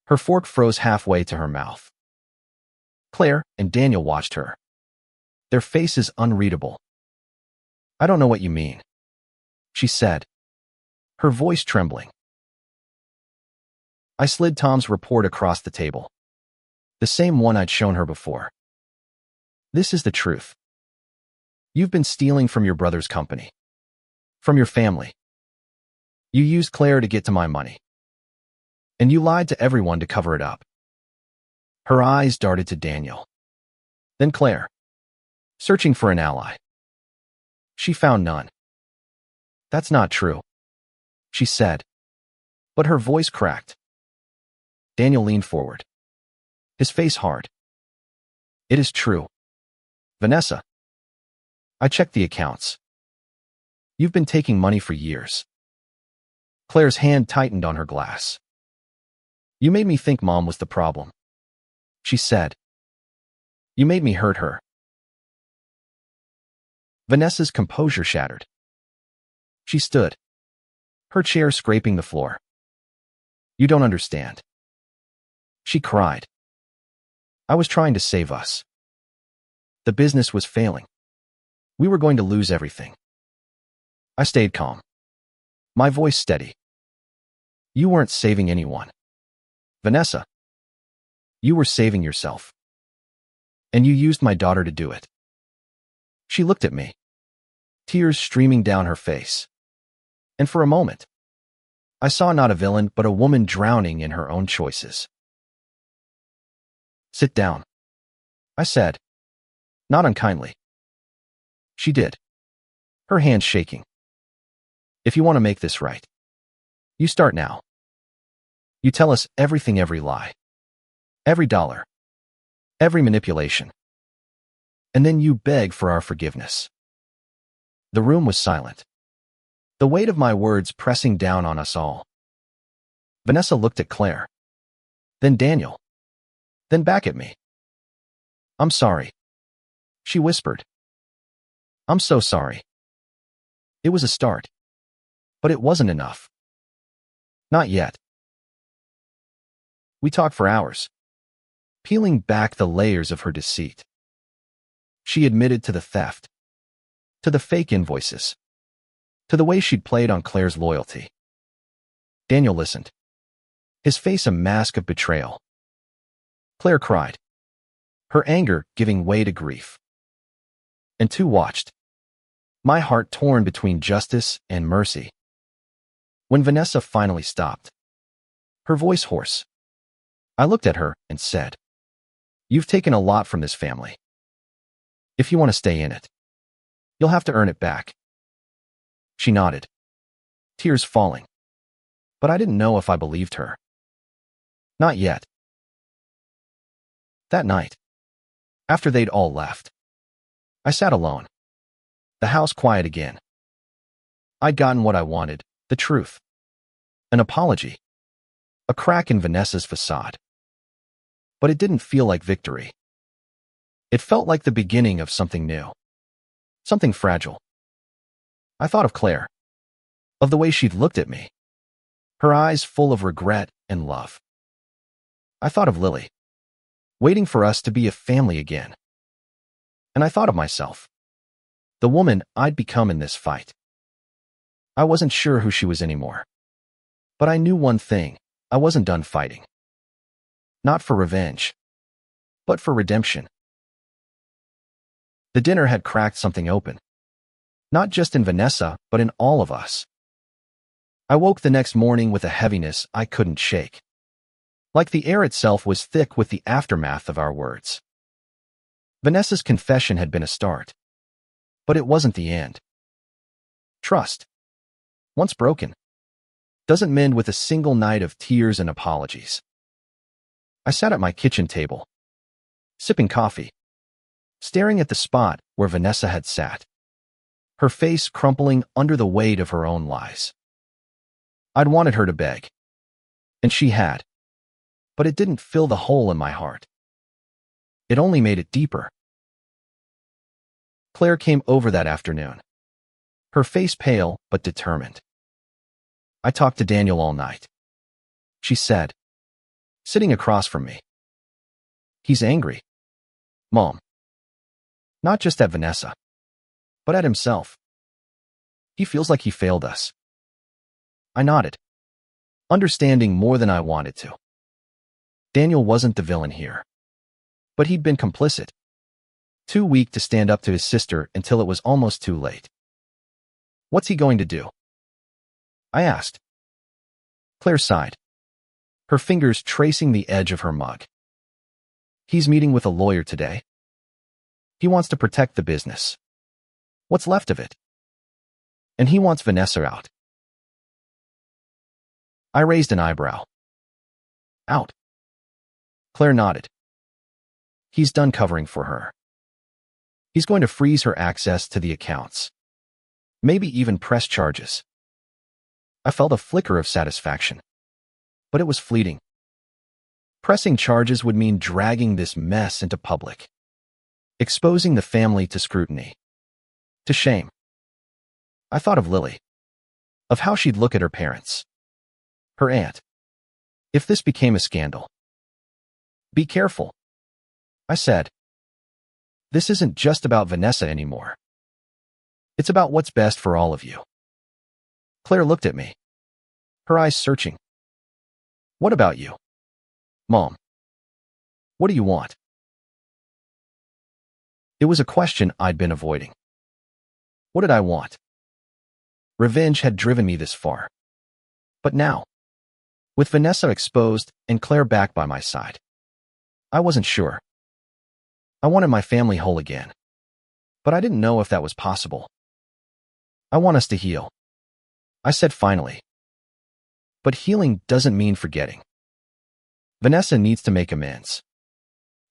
Her fork froze halfway to her mouth. Claire and Daniel watched her, their faces unreadable. I don't know what you mean, she said, her voice trembling. I slid Tom's report across the table, the same one I'd shown her before. This is the truth. You've been stealing from your brother's company, from your family. You used Claire to get to my money, and you lied to everyone to cover it up. Her eyes darted to Daniel, then Claire, searching for an ally. She found none. That's not true, she said, but her voice cracked. Daniel leaned forward, his face hard. It is true. Vanessa, I checked the accounts. You've been taking money for years. Claire's hand tightened on her glass. You made me think Mom was the problem, she said. You made me hurt her. Vanessa's composure shattered. She stood, her chair scraping the floor. You don't understand. She cried. I was trying to save us. The business was failing. We were going to lose everything. I stayed calm, my voice steady. You weren't saving anyone, Vanessa. You were saving yourself. And you used my daughter to do it. She looked at me, tears streaming down her face. And for a moment, I saw not a villain but a woman drowning in her own choices. Sit down, I said, not unkindly. She did, her hands shaking. If you want to make this right, you start now. You tell us everything, every lie, every dollar, every manipulation. And then you beg for our forgiveness. The room was silent, the weight of my words pressing down on us all. Vanessa looked at Claire, then Daniel, then back at me. I'm sorry, she whispered. I'm so sorry. It was a start, but it wasn't enough. Not yet. We talked for hours, peeling back the layers of her deceit. She admitted to the theft, to the fake invoices, to the way she'd played on Claire's loyalty. Daniel listened, his face a mask of betrayal. Claire cried, her anger giving way to grief. And two watched, my heart torn between justice and mercy. When Vanessa finally stopped, her voice hoarse, I looked at her and said, You've taken a lot from this family, If you want to stay in it, you'll have to earn it back. She nodded, tears falling. But I didn't know if I believed her. Not yet. That night, after they'd all left, I sat alone. The house quiet again. I'd gotten what I wanted, the truth. An apology. A crack in Vanessa's facade. But it didn't feel like victory. It felt like the beginning of something new. Something fragile. I thought of Claire. Of the way she'd looked at me. Her eyes full of regret and love. I thought of Lily. Waiting for us to be a family again. And I thought of myself. The woman I'd become in this fight. I wasn't sure who she was anymore. But I knew one thing. I wasn't done fighting. Not for revenge. But for redemption. The dinner had cracked something open. Not just in Vanessa, but in all of us. I woke the next morning with a heaviness I couldn't shake. Like the air itself was thick with the aftermath of our words. Vanessa's confession had been a start. But it wasn't the end. Trust, once broken, doesn't mend with a single night of tears and apologies. I sat at my kitchen table, sipping coffee, staring at the spot where Vanessa had sat, her face crumpling under the weight of her own lies. I'd wanted her to beg, and she had, but it didn't fill the hole in my heart. It only made it deeper. Claire came over that afternoon, her face pale but determined. I talked to Daniel all night, she said, sitting across from me. He's angry, Mom. Not just at Vanessa, but at himself. He feels like he failed us. I nodded, understanding more than I wanted to. Daniel wasn't the villain here, but he'd been complicit. Too weak to stand up to his sister until it was almost too late. What's he going to do? I asked. Claire sighed, her fingers tracing the edge of her mug. He's meeting with a lawyer today. He wants to protect the business. What's left of it? And he wants Vanessa out. I raised an eyebrow. Out. Claire nodded. He's done covering for her. He's going to freeze her access to the accounts. Maybe even press charges. I felt a flicker of satisfaction. But it was fleeting. Pressing charges would mean dragging this mess into public. Exposing the family to scrutiny. To shame. I thought of Lily. Of how she'd look at her parents. Her aunt. If this became a scandal. Be careful, I said. This isn't just about Vanessa anymore. It's about what's best for all of you. Claire looked at me, her eyes searching. What about you, Mom? What do you want? It was a question I'd been avoiding. What did I want? Revenge had driven me this far. But now, with Vanessa exposed and Claire back by my side, I wasn't sure. I wanted my family whole again, but I didn't know if that was possible. I want us to heal, I said finally. But healing doesn't mean forgetting. Vanessa needs to make amends.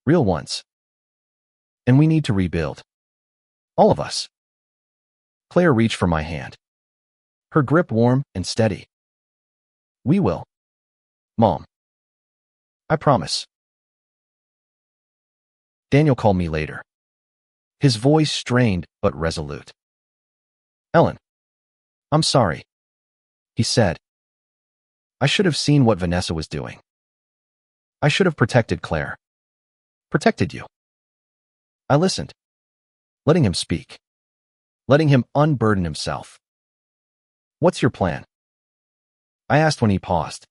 Real ones. And we need to rebuild. All of us. Claire reached for my hand, her grip warm and steady. We will, Mom. I promise. Daniel called me later. His voice strained but resolute. Ellen, I'm sorry, he said. I should have seen what Vanessa was doing. I should have protected Claire. Protected you. I listened, letting him speak, letting him unburden himself. What's your plan? I asked when he paused.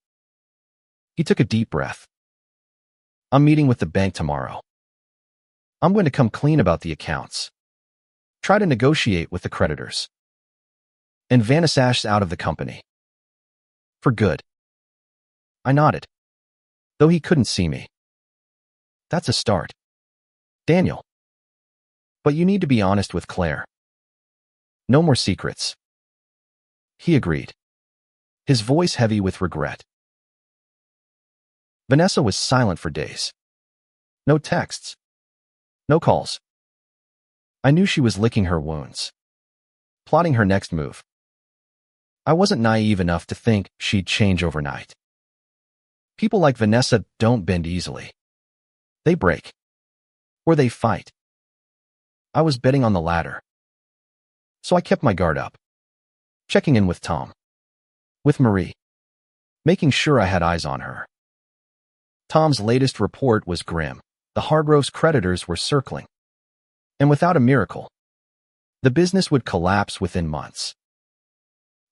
He took a deep breath. I'm meeting with the bank tomorrow. I'm going to come clean about the accounts. Try to negotiate with the creditors. And Vanessa's out of the company. For good. I nodded, though he couldn't see me. That's a start. Daniel. But you need to be honest with Claire. No more secrets. He agreed, his voice heavy with regret. Vanessa was silent for days. No texts. No calls. I knew she was licking her wounds, plotting her next move. I wasn't naive enough to think she'd change overnight. People like Vanessa don't bend easily. They break. Or they fight. I was betting on the latter. So I kept my guard up, checking in with Tom, with Marie, making sure I had eyes on her. Tom's latest report was grim. The Hargroves creditors were circling. And without a miracle, the business would collapse within months.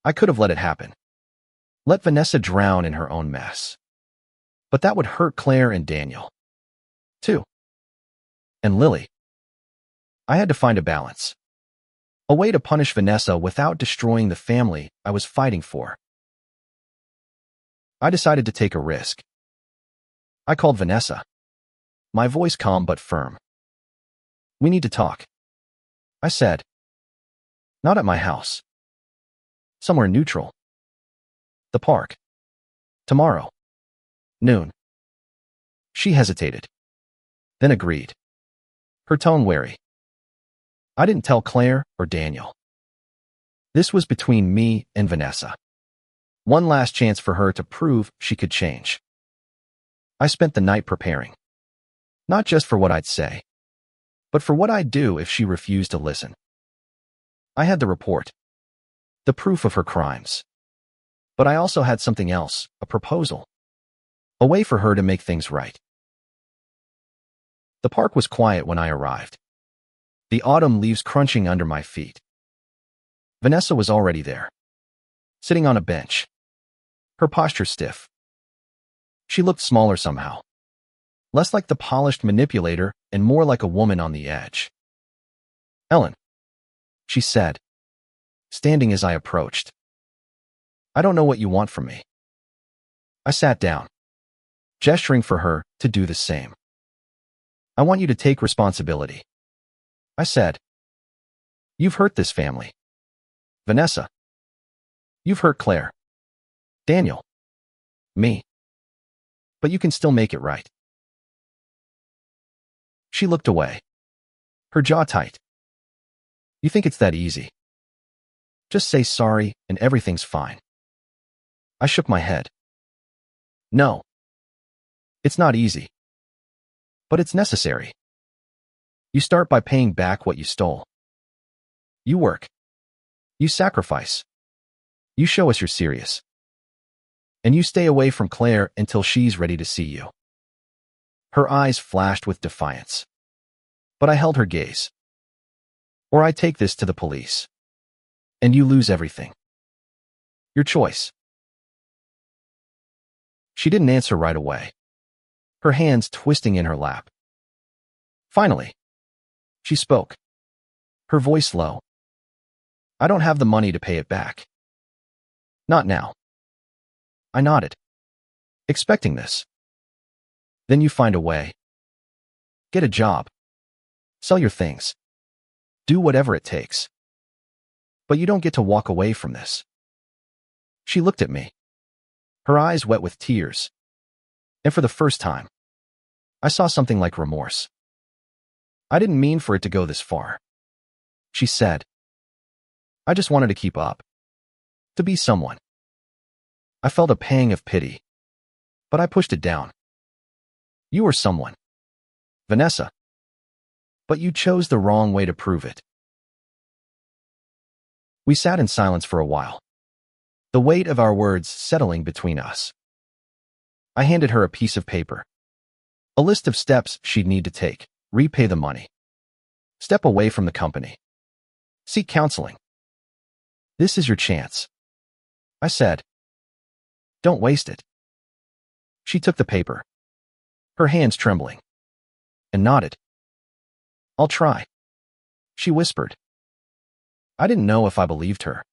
I could have let it happen. Let Vanessa drown in her own mess. But that would hurt Claire and Daniel, too. And Lily. I had to find a balance. A way to punish Vanessa without destroying the family I was fighting for. I decided to take a risk. I called Vanessa, my voice calm but firm. We need to talk, I said. Not at my house. Somewhere neutral. The park. Tomorrow. Noon. She hesitated, then agreed, her tone wary. I didn't tell Claire or Daniel. This was between me and Vanessa. One last chance for her to prove she could change. I spent the night preparing, not just for what I'd say, but for what I'd do if she refused to listen. I had the report, the proof of her crimes. But I also had something else, a proposal, a way for her to make things right. The park was quiet when I arrived, the autumn leaves crunching under my feet. Vanessa was already there, sitting on a bench, her posture stiff. She looked smaller somehow, less like the polished manipulator and more like a woman on the edge. Ellen, she said, standing as I approached. I don't know what you want from me. I sat down, gesturing for her to do the same. I want you to take responsibility, I said. You've hurt this family. Vanessa. You've hurt Claire. Daniel. Me. But you can still make it right. She looked away, her jaw tight. You think it's that easy? Just say sorry and everything's fine. I shook my head. No. It's not easy. But it's necessary. You start by paying back what you stole. You work. You sacrifice. You show us you're serious. And you stay away from Claire until she's ready to see you. Her eyes flashed with defiance. But I held her gaze. Or I take this to the police. And you lose everything. Your choice. She didn't answer right away, her hands twisting in her lap. Finally, she spoke, her voice low. I don't have the money to pay it back. Not now. I nodded, expecting this. Then you find a way. Get a job. Sell your things. Do whatever it takes. But you don't get to walk away from this. She looked at me, her eyes wet with tears. And for the first time, I saw something like remorse. I didn't mean for it to go this far, she said. I just wanted to keep up. To be someone. I felt a pang of pity, but I pushed it down. You were someone, Vanessa. But you chose the wrong way to prove it. We sat in silence for a while, the weight of our words settling between us. I handed her a piece of paper, a list of steps she'd need to take: repay the money, step away from the company, seek counseling. This is your chance, I said. Don't waste it. She took the paper, her hands trembling, and nodded. I'll try, she whispered. I didn't know if I believed her,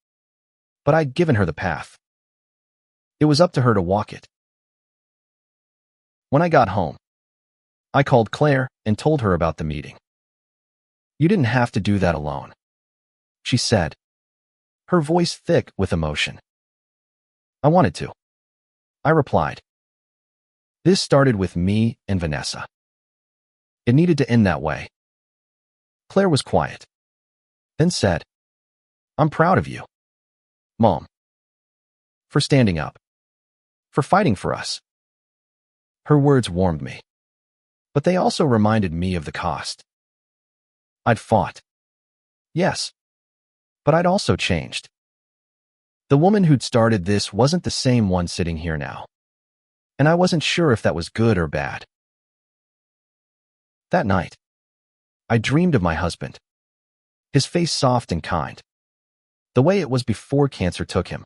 but I'd given her the path. It was up to her to walk it. When I got home, I called Claire and told her about the meeting. You didn't have to do that alone, she said, her voice thick with emotion. I wanted to, I replied. This started with me and Vanessa. It needed to end that way. Claire was quiet, then said, I'm proud of you, Mom, for standing up, for fighting for us. Her words warmed me, but they also reminded me of the cost. I'd fought, yes, but I'd also changed. The woman who'd started this wasn't the same one sitting here now, and I wasn't sure if that was good or bad. That night, I dreamed of my husband, his face soft and kind, the way it was before cancer took him.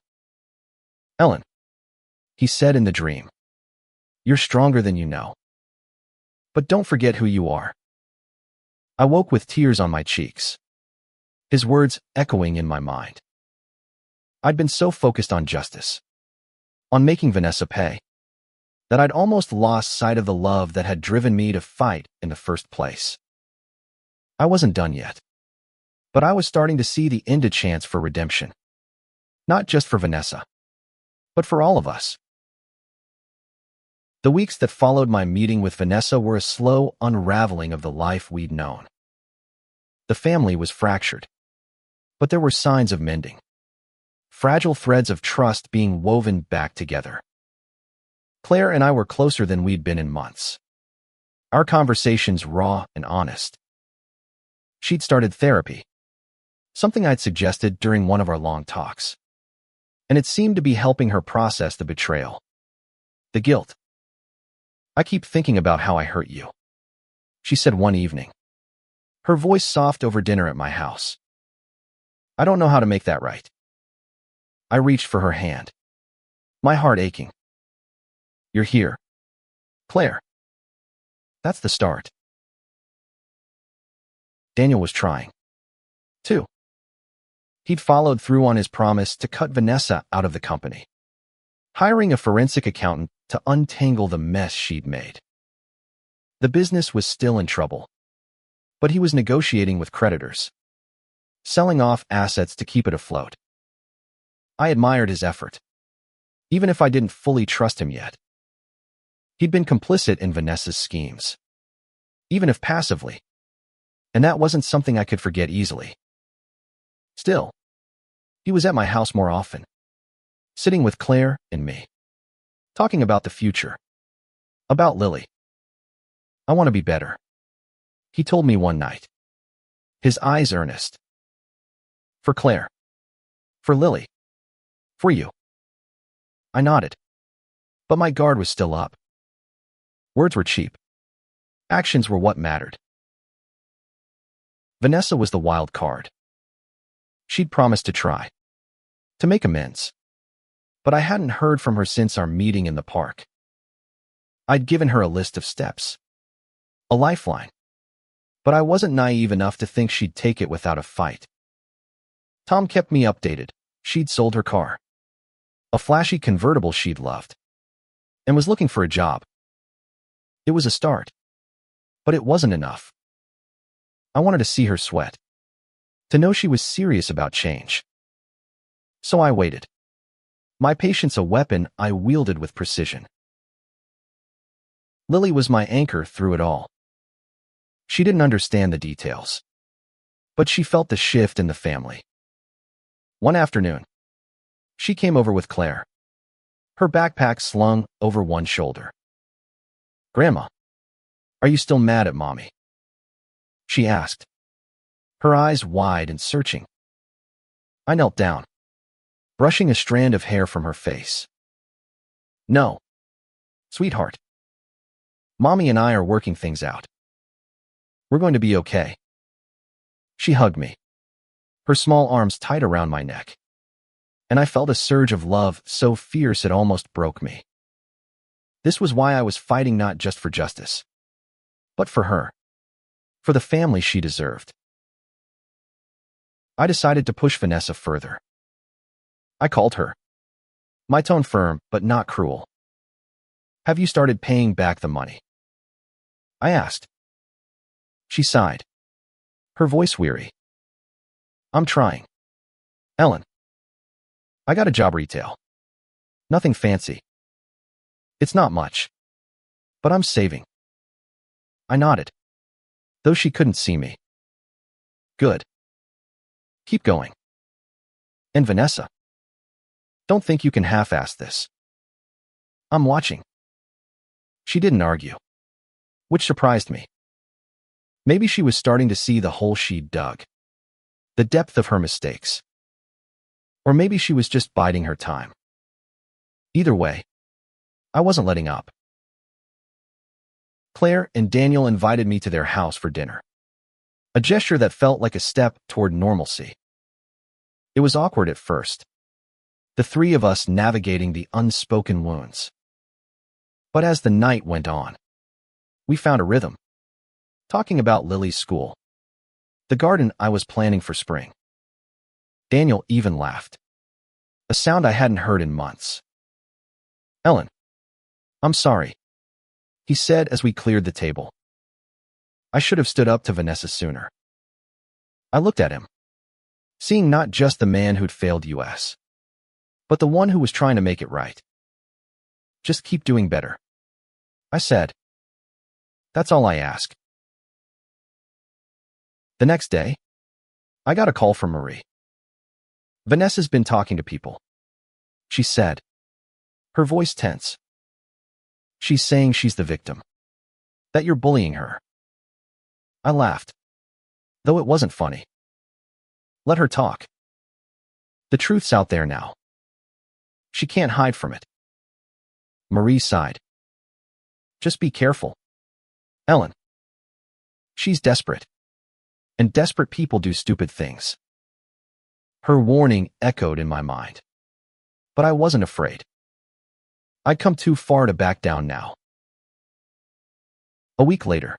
Ellen, he said in the dream, you're stronger than you know. But don't forget who you are. I woke with tears on my cheeks, his words echoing in my mind. I'd been so focused on justice, on making Vanessa pay, that I'd almost lost sight of the love that had driven me to fight in the first place. I wasn't done yet, but I was starting to see the end of chance for redemption, not just for Vanessa, but for all of us. The weeks that followed my meeting with Vanessa were a slow unraveling of the life we'd known. The family was fractured, but there were signs of mending, fragile threads of trust being woven back together. Claire and I were closer than we'd been in months, our conversations raw and honest. She'd started therapy, something I'd suggested during one of our long talks, and it seemed to be helping her process the betrayal, the guilt. I keep thinking about how I hurt you, she said one evening, her voice soft over dinner at my house. I don't know how to make that right. I reached for her hand, my heart aching. You're here, Claire. That's the start. Daniel was trying, too. He'd followed through on his promise to cut Vanessa out of the company, hiring a forensic accountant to untangle the mess she'd made. The business was still in trouble, but he was negotiating with creditors, selling off assets to keep it afloat. I admired his effort, even if I didn't fully trust him yet. He'd been complicit in Vanessa's schemes, even if passively, and that wasn't something I could forget easily. Still, he was at my house more often, sitting with Claire and me, talking about the future, about Lily. I want to be better, he told me one night, his eyes earnest. For Claire, for Lily, for you. I nodded, but my guard was still up. Words were cheap. Actions were what mattered. Vanessa was the wild card. She'd promised to try, to make amends, but I hadn't heard from her since our meeting in the park. I'd given her a list of steps, a lifeline, but I wasn't naive enough to think she'd take it without a fight. Tom kept me updated. She'd sold her car, a flashy convertible she'd loved, and was looking for a job. It was a start, but it wasn't enough. I wanted to see her sweat, to know she was serious about change. So I waited, my patience a weapon I wielded with precision. Lily was my anchor through it all. She didn't understand the details, but she felt the shift in the family. One afternoon, she came over with Claire, her backpack slung over one shoulder. Grandma, are you still mad at Mommy? She asked, her eyes wide and searching. I knelt down, brushing a strand of hair from her face. No, sweetheart. Mommy and I are working things out. We're going to be okay. She hugged me, her small arms tight around my neck, and I felt a surge of love so fierce it almost broke me. This was why I was fighting not just for justice, but for her, for the family she deserved. I decided to push Vanessa further. I called her, my tone firm but not cruel. Have you started paying back the money? I asked. She sighed, her voice weary. I'm trying. Ellen. I got a job retail. Nothing fancy. It's not much. But I'm saving. I nodded, though she couldn't see me. Good. Keep going. And Vanessa. Don't think you can half-ass this. I'm watching. She didn't argue, which surprised me. Maybe she was starting to see the hole she'd dug, the depth of her mistakes. Or maybe she was just biding her time. Either way, I wasn't letting up. Claire and Daniel invited me to their house for dinner, a gesture that felt like a step toward normalcy. It was awkward at first, the three of us navigating the unspoken wounds. But as the night went on, we found a rhythm, talking about Lily's school, the garden I was planning for spring. Daniel even laughed, a sound I hadn't heard in months. Ellen, I'm sorry, he said as we cleared the table. I should have stood up to Vanessa sooner. I looked at him, seeing not just the man who'd failed US, but the one who was trying to make it right. Just keep doing better, I said. That's all I ask. The next day, I got a call from Marie. Vanessa's been talking to people, she said, her voice tense. She's saying she's the victim, that you're bullying her. I laughed, though it wasn't funny. Let her talk. The truth's out there now. She can't hide from it. Marie sighed. Just be careful, Ellen. She's desperate, and desperate people do stupid things. Her warning echoed in my mind, but I wasn't afraid. I'd come too far to back down now. A week later,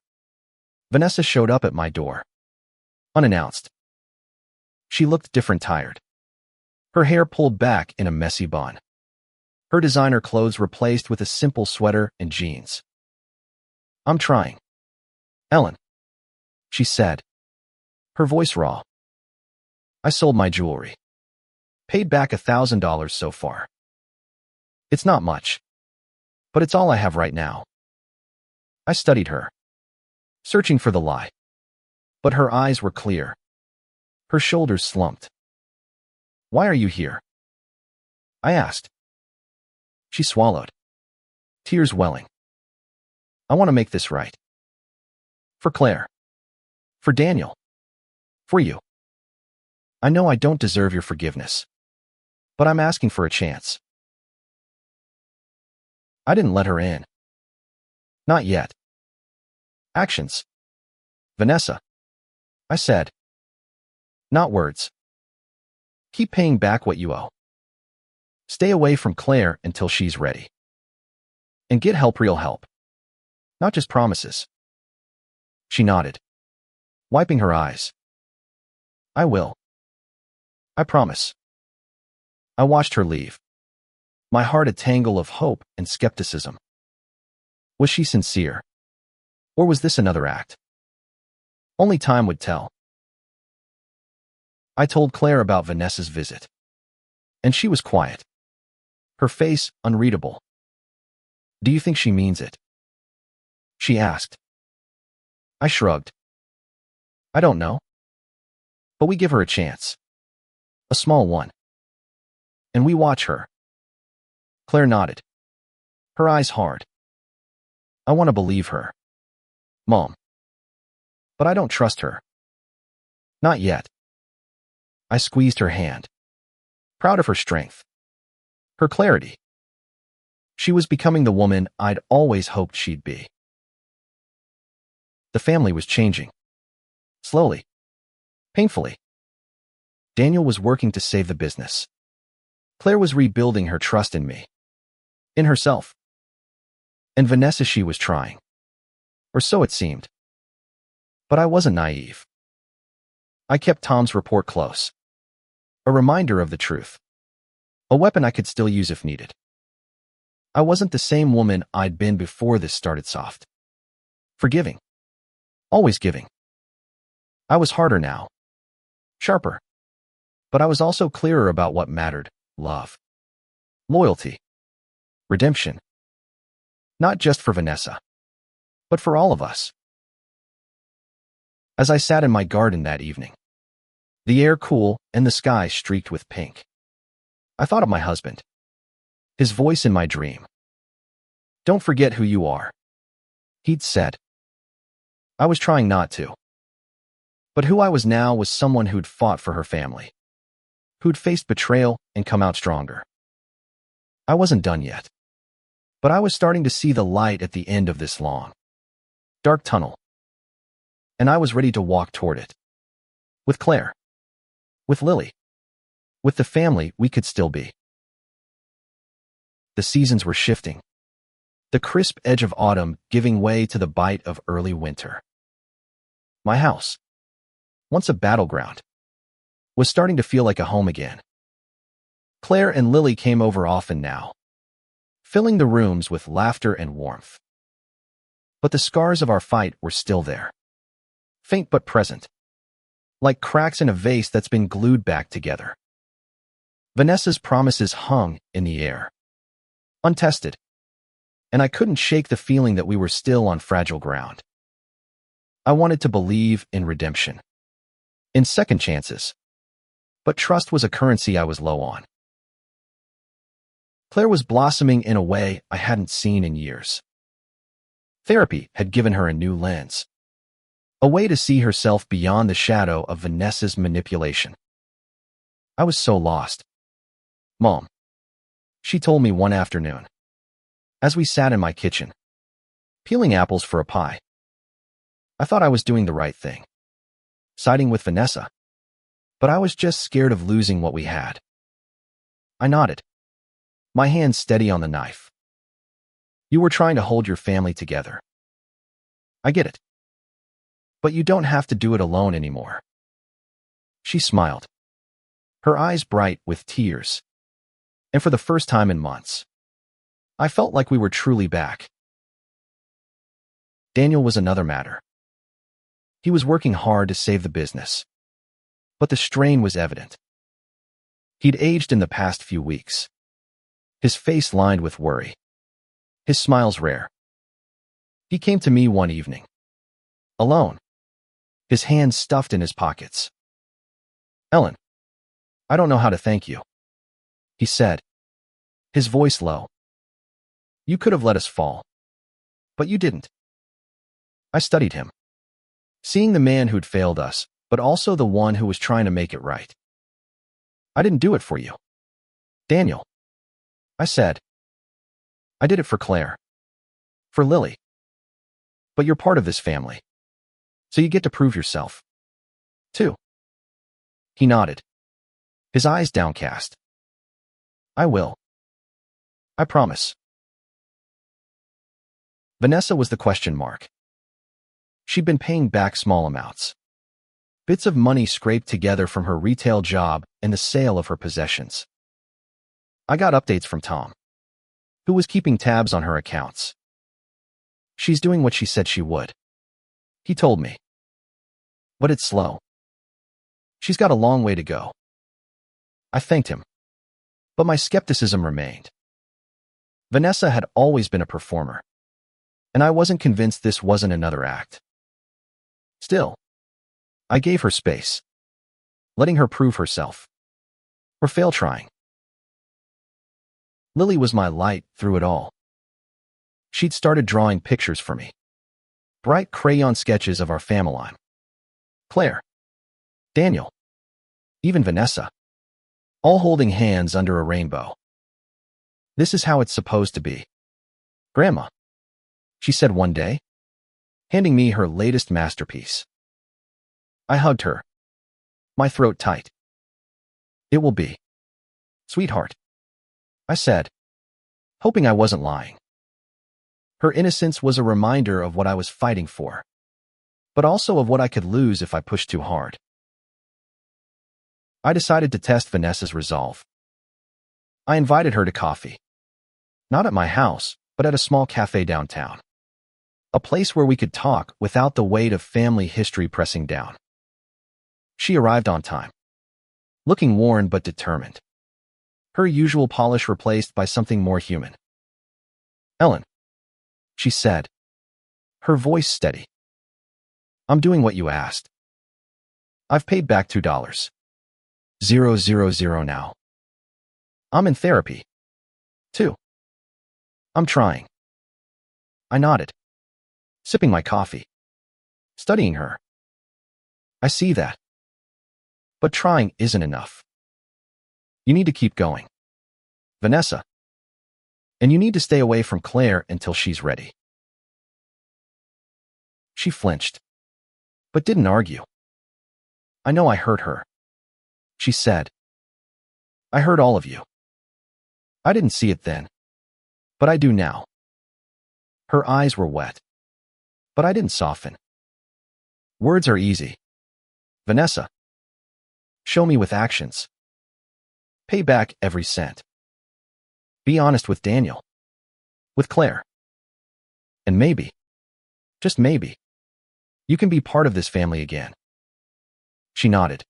Vanessa showed up at my door, unannounced. She looked different, tired. Her hair pulled back in a messy bun. Her designer clothes replaced with a simple sweater and jeans. I'm trying, Ellen, she said, her voice raw. I sold my jewelry. Paid back $1,000 so far. It's not much, but it's all I have right now. I studied her, searching for the lie. But her eyes were clear. Her shoulders slumped. Why are you here? I asked. She swallowed, tears welling. I want to make this right. For Claire. For Daniel. For you. I know I don't deserve your forgiveness, but I'm asking for a chance. I didn't let her in. Not yet. Actions. Vanessa, I said. Not words. Keep paying back what you owe. Stay away from Claire until she's ready. And get help, real help. Not just promises. She nodded, wiping her eyes. I will. I promise. I watched her leave, my heart a tangle of hope and skepticism. Was she sincere? Or was this another act? Only time would tell. I told Claire about Vanessa's visit, and she was quiet, her face unreadable. Do you think she means it? She asked. I shrugged. I don't know. But we give her a chance. A small one. And we watch her. Claire nodded, her eyes hard. I want to believe her, Mom. But I don't trust her. Not yet. I squeezed her hand, proud of her strength, her clarity. She was becoming the woman I'd always hoped she'd be. The family was changing. Slowly. Painfully. Daniel was working to save the business. Claire was rebuilding her trust in me. In herself. And Vanessa, she was trying. Or so it seemed. But I wasn't naive. I kept Tom's report close. A reminder of the truth. A weapon I could still use if needed. I wasn't the same woman I'd been before this started. Soft. Forgiving. Always giving. I was harder now, sharper, but I was also clearer about what mattered: love, loyalty, redemption. Not just for Vanessa, but for all of us. As I sat in my garden that evening, the air cool and the sky streaked with pink, I thought of my husband, his voice in my dream. "Don't forget who you are," he'd said. I was trying not to. But who I was now was someone who'd fought for her family, who'd faced betrayal and come out stronger. I wasn't done yet, but I was starting to see the light at the end of this long, dark tunnel. And I was ready to walk toward it. With Claire. With Lily. With the family we could still be. The seasons were shifting, the crisp edge of autumn giving way to the bite of early winter. My house, once a battleground, was starting to feel like a home again. Claire and Lily came over often now, filling the rooms with laughter and warmth. But the scars of our fight were still there, faint but present, like cracks in a vase that's been glued back together. Vanessa's promises hung in the air, untested, and I couldn't shake the feeling that we were still on fragile ground. I wanted to believe in redemption, in second chances, but trust was a currency I was low on. Claire was blossoming in a way I hadn't seen in years. Therapy had given her a new lens, a way to see herself beyond the shadow of Vanessa's manipulation. I was so lost. "Mom," she told me one afternoon, as we sat in my kitchen, peeling apples for a pie. I thought I was doing the right thing, siding with Vanessa, but I was just scared of losing what we had. I nodded, my hand steady on the knife. "You were trying to hold your family together. I get it. But you don't have to do it alone anymore." She smiled, her eyes bright with tears. And for the first time in months, I felt like we were truly back. Daniel was another matter. He was working hard to save the business, but the strain was evident. He'd aged in the past few weeks, his face lined with worry, his smiles rare. He came to me one evening, alone, his hands stuffed in his pockets. "Ellen, I don't know how to thank you," he said, his voice low. "You could have let us fall, but you didn't." I studied him, seeing the man who'd failed us, but also the one who was trying to make it right. "I didn't do it for you, Daniel," I said. "I did it for Claire, for Lily. But you're part of this family, so you get to prove yourself, too." He nodded, his eyes downcast. "I will. I promise." Vanessa was the question mark. She'd been paying back small amounts, bits of money scraped together from her retail job and the sale of her possessions. I got updates from Tom, who was keeping tabs on her accounts. "She's doing what she said she would," he told me. "But it's slow. She's got a long way to go." I thanked him, but my skepticism remained. Vanessa had always been a performer, and I wasn't convinced this wasn't another act. Still, I gave her space, letting her prove herself, or fail trying. Lily was my light through it all. She'd started drawing pictures for me, bright crayon sketches of our family. Claire, Daniel, even Vanessa, all holding hands under a rainbow. "This is how it's supposed to be, Grandma," she said one day, handing me her latest masterpiece. I hugged her, my throat tight. "It will be, sweetheart," I said, hoping I wasn't lying. Her innocence was a reminder of what I was fighting for, but also of what I could lose if I pushed too hard. I decided to test Vanessa's resolve. I invited her to coffee. Not at my house, but at a small cafe downtown. A place where we could talk without the weight of family history pressing down. She arrived on time, looking worn but determined. Her usual polish replaced by something more human. "Ellen," she said, her voice steady. "I'm doing what you asked. I've paid back $2,000 now. I'm in therapy, too. I'm trying." I nodded, sipping my coffee, studying her. "I see that. But trying isn't enough. You need to keep going, Vanessa. And you need to stay away from Claire until she's ready." She flinched, but didn't argue. "I know I hurt her," she said. "I hurt all of you. I didn't see it then, but I do now." Her eyes were wet, but I didn't soften. "Words are easy, Vanessa. Show me with actions. Pay back every cent. Be honest with Daniel, with Claire. And maybe, just maybe, you can be part of this family again." She nodded,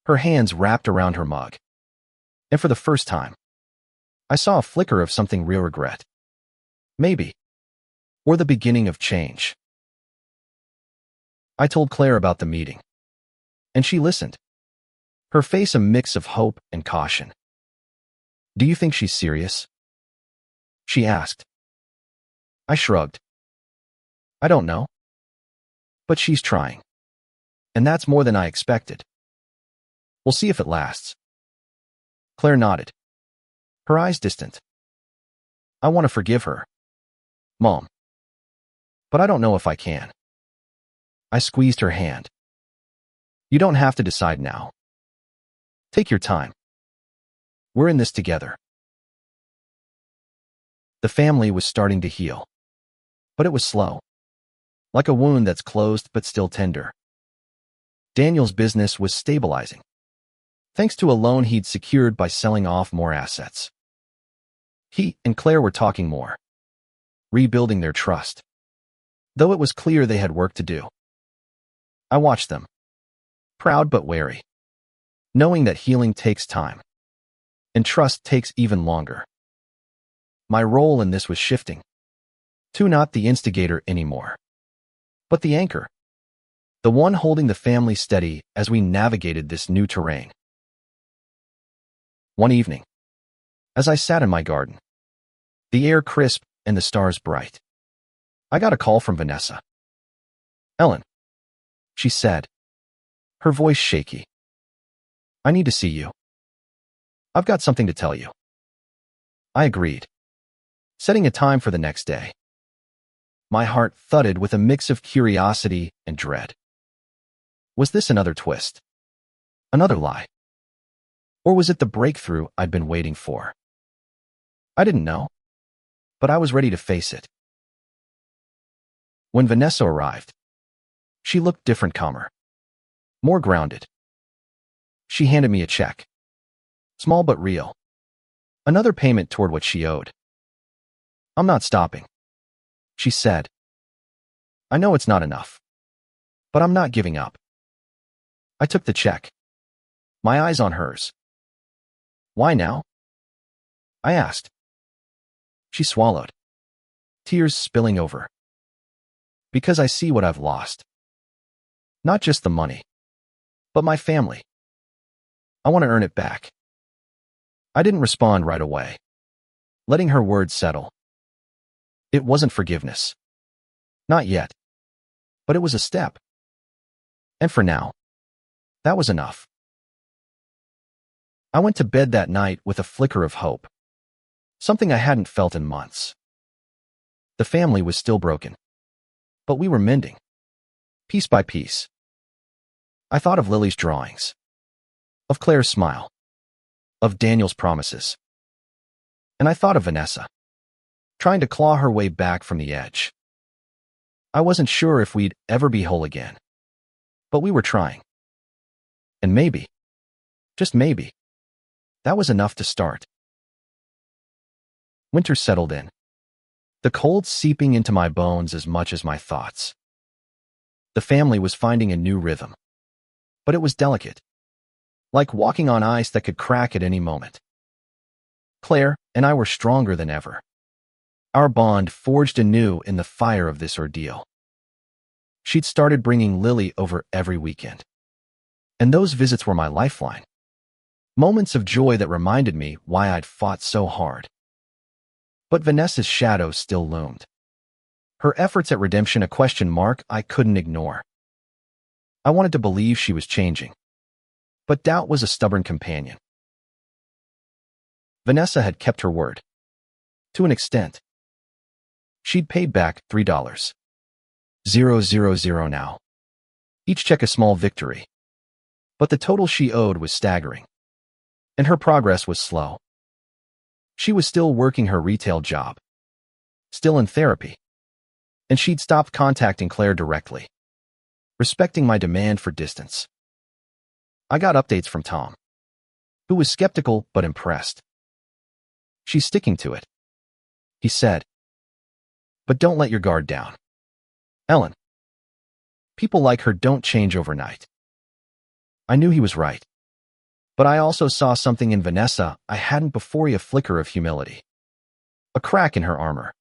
her hands wrapped around her mug. And for the first time, I saw a flicker of something real regret. Maybe. Or the beginning of change. I told Claire about the meeting, and she listened, her face a mix of hope and caution. "Do you think she's serious?" she asked. I shrugged. "I don't know. But she's trying. And that's more than I expected. We'll see if it lasts." Claire nodded, her eyes distant. "I want to forgive her, Mom. But I don't know if I can." I squeezed her hand. "You don't have to decide now. Take your time. We're in this together." The family was starting to heal, but it was slow, like a wound that's closed but still tender. Daniel's business was stabilizing, thanks to a loan he'd secured by selling off more assets. He and Claire were talking more, rebuilding their trust, though it was clear they had work to do. I watched them, proud but wary, knowing that healing takes time, and trust takes even longer. My role in this was shifting, to not the instigator anymore, but the anchor, the one holding the family steady as we navigated this new terrain. One evening, as I sat in my garden, the air crisp and the stars bright, I got a call from Vanessa. "Ellen," she said, her voice shaky. "I need to see you. I've got something to tell you." I agreed, setting a time for the next day. My heart thudded with a mix of curiosity and dread. Was this another twist? Another lie? Or was it the breakthrough I'd been waiting for? I didn't know, but I was ready to face it. When Vanessa arrived, she looked different, calmer, more grounded. She handed me a check, small but real, another payment toward what she owed. "I'm not stopping," she said. "I know it's not enough, but I'm not giving up." I took the check, my eyes on hers. "Why now?" I asked. She swallowed, tears spilling over. "Because I see what I've lost. Not just the money, but my family. I want to earn it back." I didn't respond right away, letting her words settle. It wasn't forgiveness. Not yet. But it was a step. And for now, that was enough. I went to bed that night with a flicker of hope, something I hadn't felt in months. The family was still broken, but we were mending, piece by piece. I thought of Lily's drawings, of Claire's smile, of Daniel's promises. And I thought of Vanessa, trying to claw her way back from the edge. I wasn't sure if we'd ever be whole again, but we were trying. And maybe, just maybe, that was enough to start. Winter settled in, the cold seeping into my bones as much as my thoughts. The family was finding a new rhythm, but it was delicate, like walking on ice that could crack at any moment. Claire and I were stronger than ever. Our bond forged anew in the fire of this ordeal. She'd started bringing Lily over every weekend, and those visits were my lifeline. Moments of joy that reminded me why I'd fought so hard. But Vanessa's shadow still loomed. Her efforts at redemption a question mark I couldn't ignore. I wanted to believe she was changing, but doubt was a stubborn companion. Vanessa had kept her word. To an extent. She'd paid back $3,000 now. Each check a small victory. But the total she owed was staggering, and her progress was slow. She was still working her retail job, still in therapy, and she'd stopped contacting Claire directly, respecting my demand for distance. I got updates from Tom, who was skeptical but impressed. She's sticking to it, he said. But don't let your guard down, Ellen. People like her don't change overnight. I knew he was right, but I also saw something in Vanessa I hadn't before, a flicker of humility, a crack in her armor.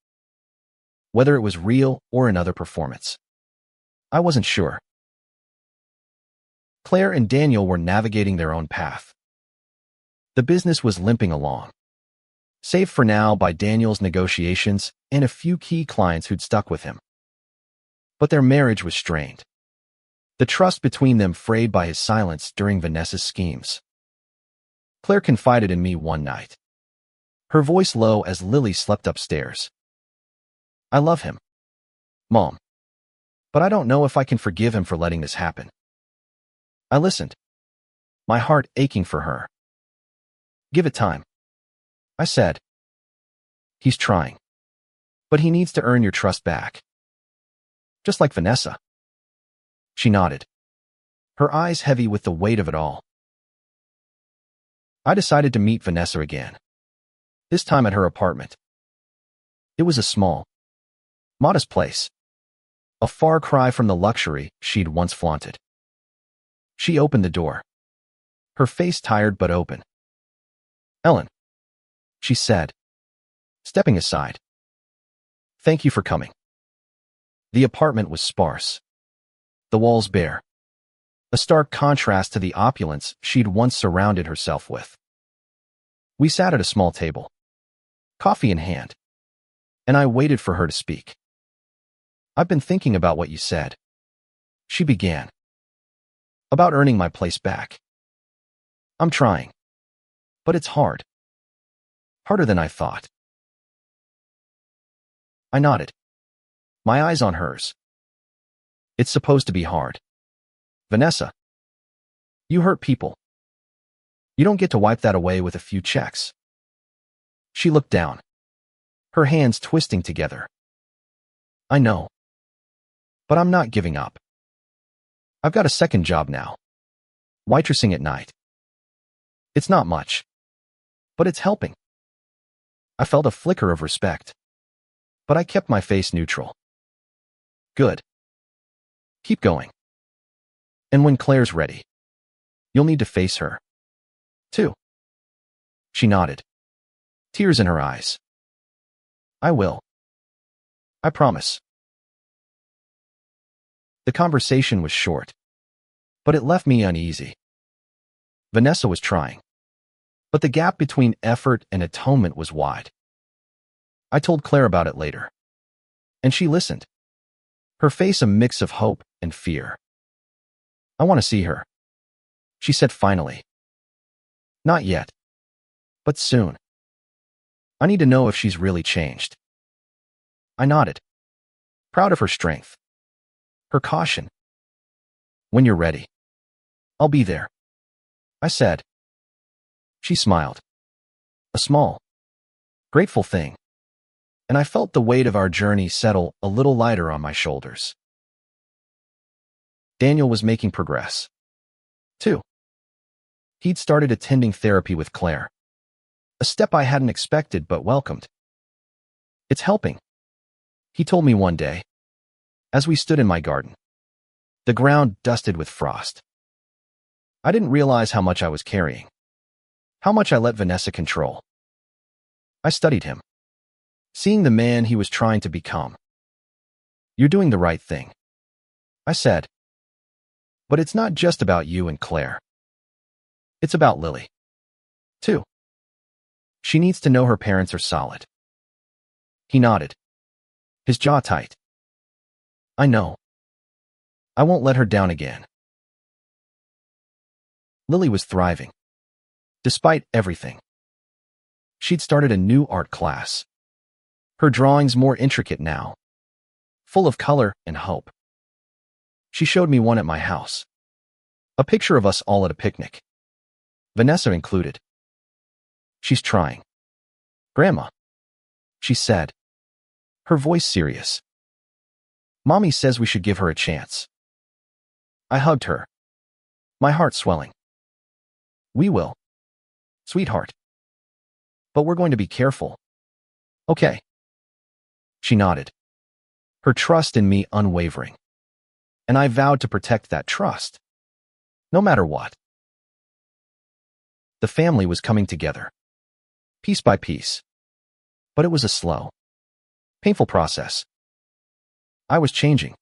Whether it was real or another performance, I wasn't sure. Claire and Daniel were navigating their own path. The business was limping along, saved for now by Daniel's negotiations and a few key clients who'd stuck with him. But their marriage was strained, the trust between them frayed by his silence during Vanessa's schemes. Claire confided in me one night, her voice low as Lily slept upstairs. I love him, Mom, but I don't know if I can forgive him for letting this happen. I listened, my heart aching for her. Give it time, I said. He's trying, but he needs to earn your trust back. Just like Vanessa. She nodded, her eyes heavy with the weight of it all. I decided to meet Vanessa again, this time at her apartment. It was a small, modest place, a far cry from the luxury she'd once flaunted. She opened the door, her face tired but open. Ellen, she said, stepping aside. Thank you for coming. The apartment was sparse, the walls bare, a stark contrast to the opulence she'd once surrounded herself with. We sat at a small table, coffee in hand, and I waited for her to speak. I've been thinking about what you said, she began. About earning my place back. I'm trying, but it's hard. Harder than I thought. I nodded, my eyes on hers. It's supposed to be hard. Vanessa, you hurt people. You don't get to wipe that away with a few checks. She looked down, her hands twisting together. I know, but I'm not giving up. I've got a second job now, waitressing at night. It's not much, but it's helping. I felt a flicker of respect, but I kept my face neutral. Good. Keep going. And when Claire's ready, you'll need to face her, too. She nodded, tears in her eyes. I will. I promise. The conversation was short, but it left me uneasy. Vanessa was trying, but the gap between effort and atonement was wide. I told Claire about it later, and she listened, her face a mix of hope and fear. I want to see her, she said finally. Not yet, but soon. I need to know if she's really changed. I nodded, proud of her strength, her caution. When you're ready, I'll be there, I said. She smiled, a small, grateful thing, and I felt the weight of our journey settle a little lighter on my shoulders. Daniel was making progress, too. He'd started attending therapy with Claire, a step I hadn't expected but welcomed. It's helping, he told me one day, as we stood in my garden, the ground dusted with frost. I didn't realize how much I was carrying, how much I let Vanessa control. I studied him, seeing the man he was trying to become. You're doing the right thing, I said. But it's not just about you and Claire. It's about Lily, too. She needs to know her parents are solid. He nodded, his jaw tight. I know. I won't let her down again. Lily was thriving, despite everything. She'd started a new art class. Her drawings more intricate now, full of color and hope. She showed me one at my house. A picture of us all at a picnic, Vanessa included. She's trying. Grandma, she said, her voice serious. Mommy says we should give her a chance. I hugged her, my heart swelling. We will, sweetheart. But we're going to be careful. Okay. She nodded, her trust in me unwavering. And I vowed to protect that trust, no matter what. The family was coming together, piece by piece. But it was a slow, painful process. I was changing,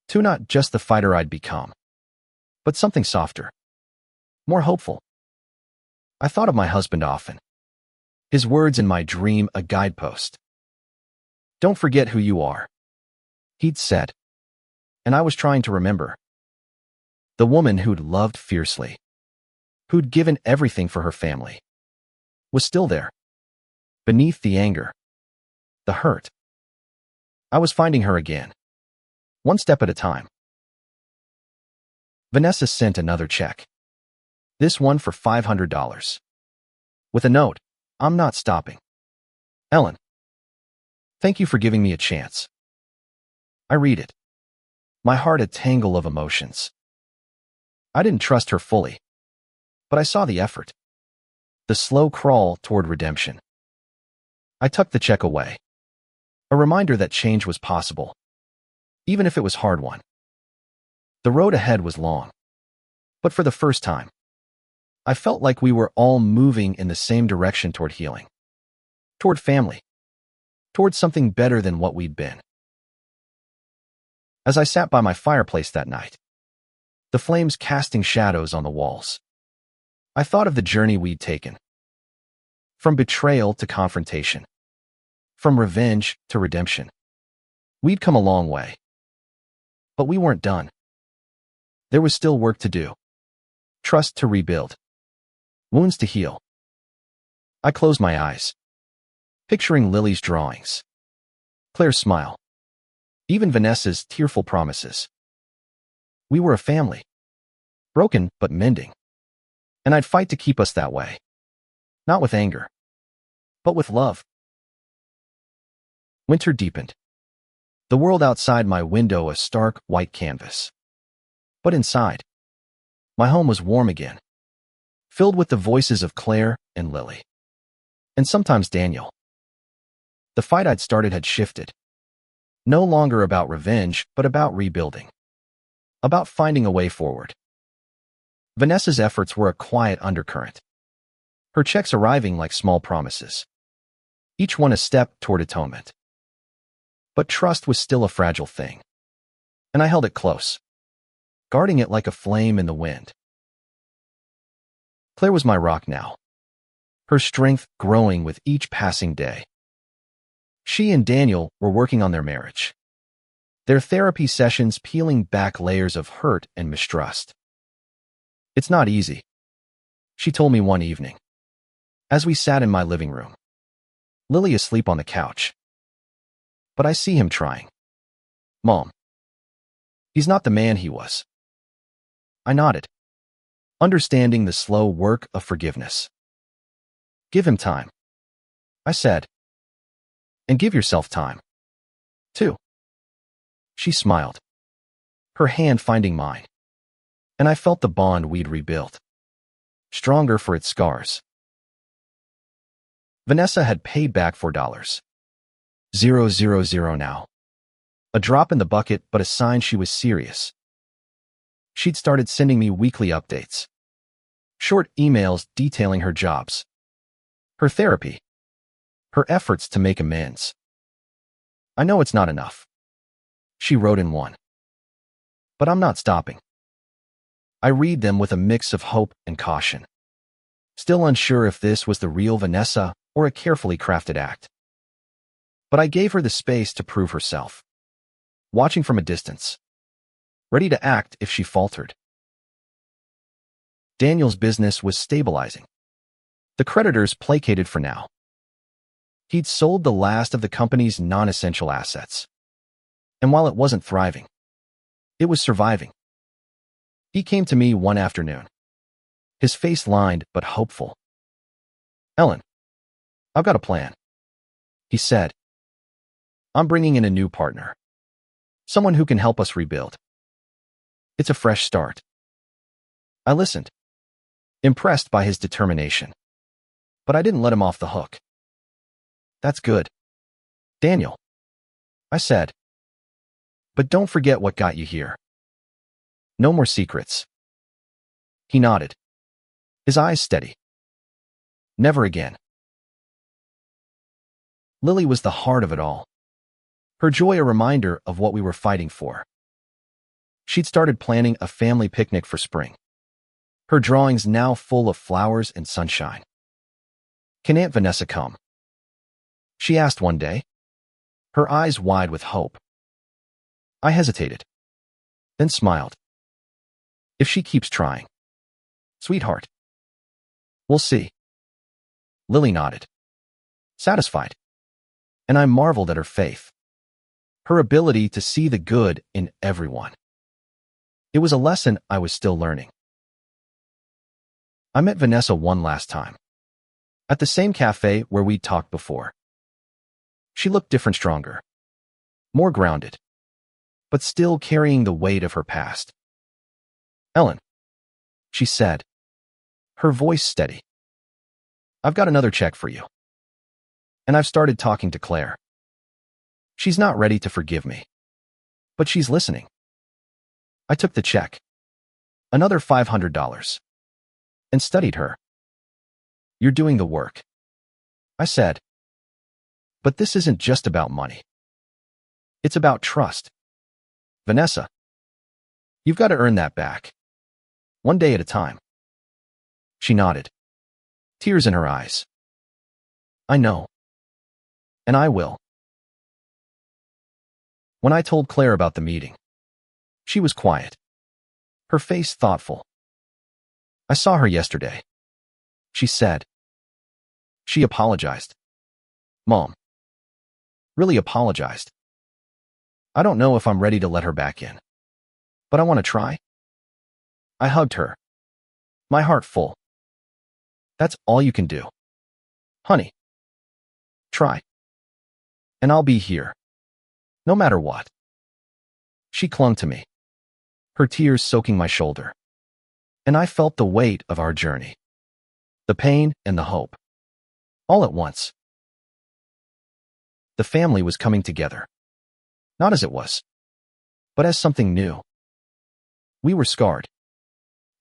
to not just the fighter I'd become, but something softer, more hopeful. I thought of my husband often, his words in my dream a guidepost. Don't forget who you are, he'd said, and I was trying to remember. The woman who'd loved fiercely, who'd given everything for her family, was still there, beneath the anger, the hurt. I was finding her again, one step at a time. Vanessa sent another check, this one for $500. With a note, I'm not stopping. Ellen, thank you for giving me a chance. I read it, my heart a tangle of emotions. I didn't trust her fully, but I saw the effort, the slow crawl toward redemption. I tucked the check away, a reminder that change was possible, even if it was a hard one. The road ahead was long, but for the first time, I felt like we were all moving in the same direction toward healing, toward family, toward something better than what we'd been. As I sat by my fireplace that night, the flames casting shadows on the walls, I thought of the journey we'd taken. From betrayal to confrontation, from revenge to redemption. We'd come a long way. But we weren't done. There was still work to do. Trust to rebuild. Wounds to heal. I closed my eyes, picturing Lily's drawings, Claire's smile, even Vanessa's tearful promises. We were a family, broken but mending, and I'd fight to keep us that way, not with anger, but with love. Winter deepened, the world outside my window a stark white canvas. But inside, my home was warm again, filled with the voices of Claire and Lily, and sometimes Daniel. The fight I'd started had shifted, no longer about revenge, but about rebuilding, about finding a way forward. Vanessa's efforts were a quiet undercurrent, her checks arriving like small promises, each one a step toward atonement. But trust was still a fragile thing, and I held it close, guarding it like a flame in the wind. Claire was my rock now, her strength growing with each passing day. She and Daniel were working on their marriage, their therapy sessions peeling back layers of hurt and mistrust. It's not easy, she told me one evening, as we sat in my living room, Lily asleep on the couch. But I see him trying. Mom. He's not the man he was. I nodded, understanding the slow work of forgiveness. Give him time, I said. And give yourself time, too. She smiled, her hand finding mine, and I felt the bond we'd rebuilt, stronger for its scars. Vanessa had paid back $4. 000 now. A drop in the bucket, but a sign she was serious. She'd started sending me weekly updates. Short emails detailing her jobs, her therapy, her efforts to make amends. I know it's not enough, she wrote in one. But I'm not stopping. I read them with a mix of hope and caution, still unsure if this was the real Vanessa or a carefully crafted act. But I gave her the space to prove herself, watching from a distance, ready to act if she faltered. Daniel's business was stabilizing. The creditors placated for now. He'd sold the last of the company's non-essential assets. And while it wasn't thriving, it was surviving. He came to me one afternoon, his face lined but hopeful. "Ellen, I've got a plan," he said. "I'm bringing in a new partner, someone who can help us rebuild. It's a fresh start." I listened, impressed by his determination, but I didn't let him off the hook. "That's good, Daniel," I said. "But don't forget what got you here. No more secrets." He nodded, his eyes steady. "Never again." Lily was the heart of it all, her joy a reminder of what we were fighting for. She'd started planning a family picnic for spring, her drawings now full of flowers and sunshine. "Can Aunt Vanessa come?" she asked one day, her eyes wide with hope. I hesitated, then smiled. "If she keeps trying, sweetheart." "We'll see." Lily nodded, satisfied, and I marveled at her faith, her ability to see the good in everyone. It was a lesson I was still learning. I met Vanessa one last time, at the same cafe where we'd talked before. She looked different, stronger, more grounded, but still carrying the weight of her past. "Ellen," she said, her voice steady, "I've got another check for you. And I've started talking to Claire. She's not ready to forgive me, but she's listening." I took the check, another $500, and studied her. "You're doing the work," I said. "But this isn't just about money. It's about trust. Vanessa, you've got to earn that back, one day at a time." She nodded, tears in her eyes. "I know. And I will." When I told Claire about the meeting, she was quiet, her face thoughtful. "I saw her yesterday," she said. "She apologized. Mom. Really apologized. I don't know if I'm ready to let her back in, but I want to try." I hugged her, my heart full. "That's all you can do, honey. Try. And I'll be here, no matter what." She clung to me, her tears soaking my shoulder, and I felt the weight of our journey, the pain and the hope, all at once. The family was coming together, not as it was, but as something new. We were scarred,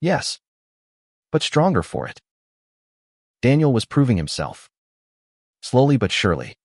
yes, but stronger for it. Daniel was proving himself, slowly but surely.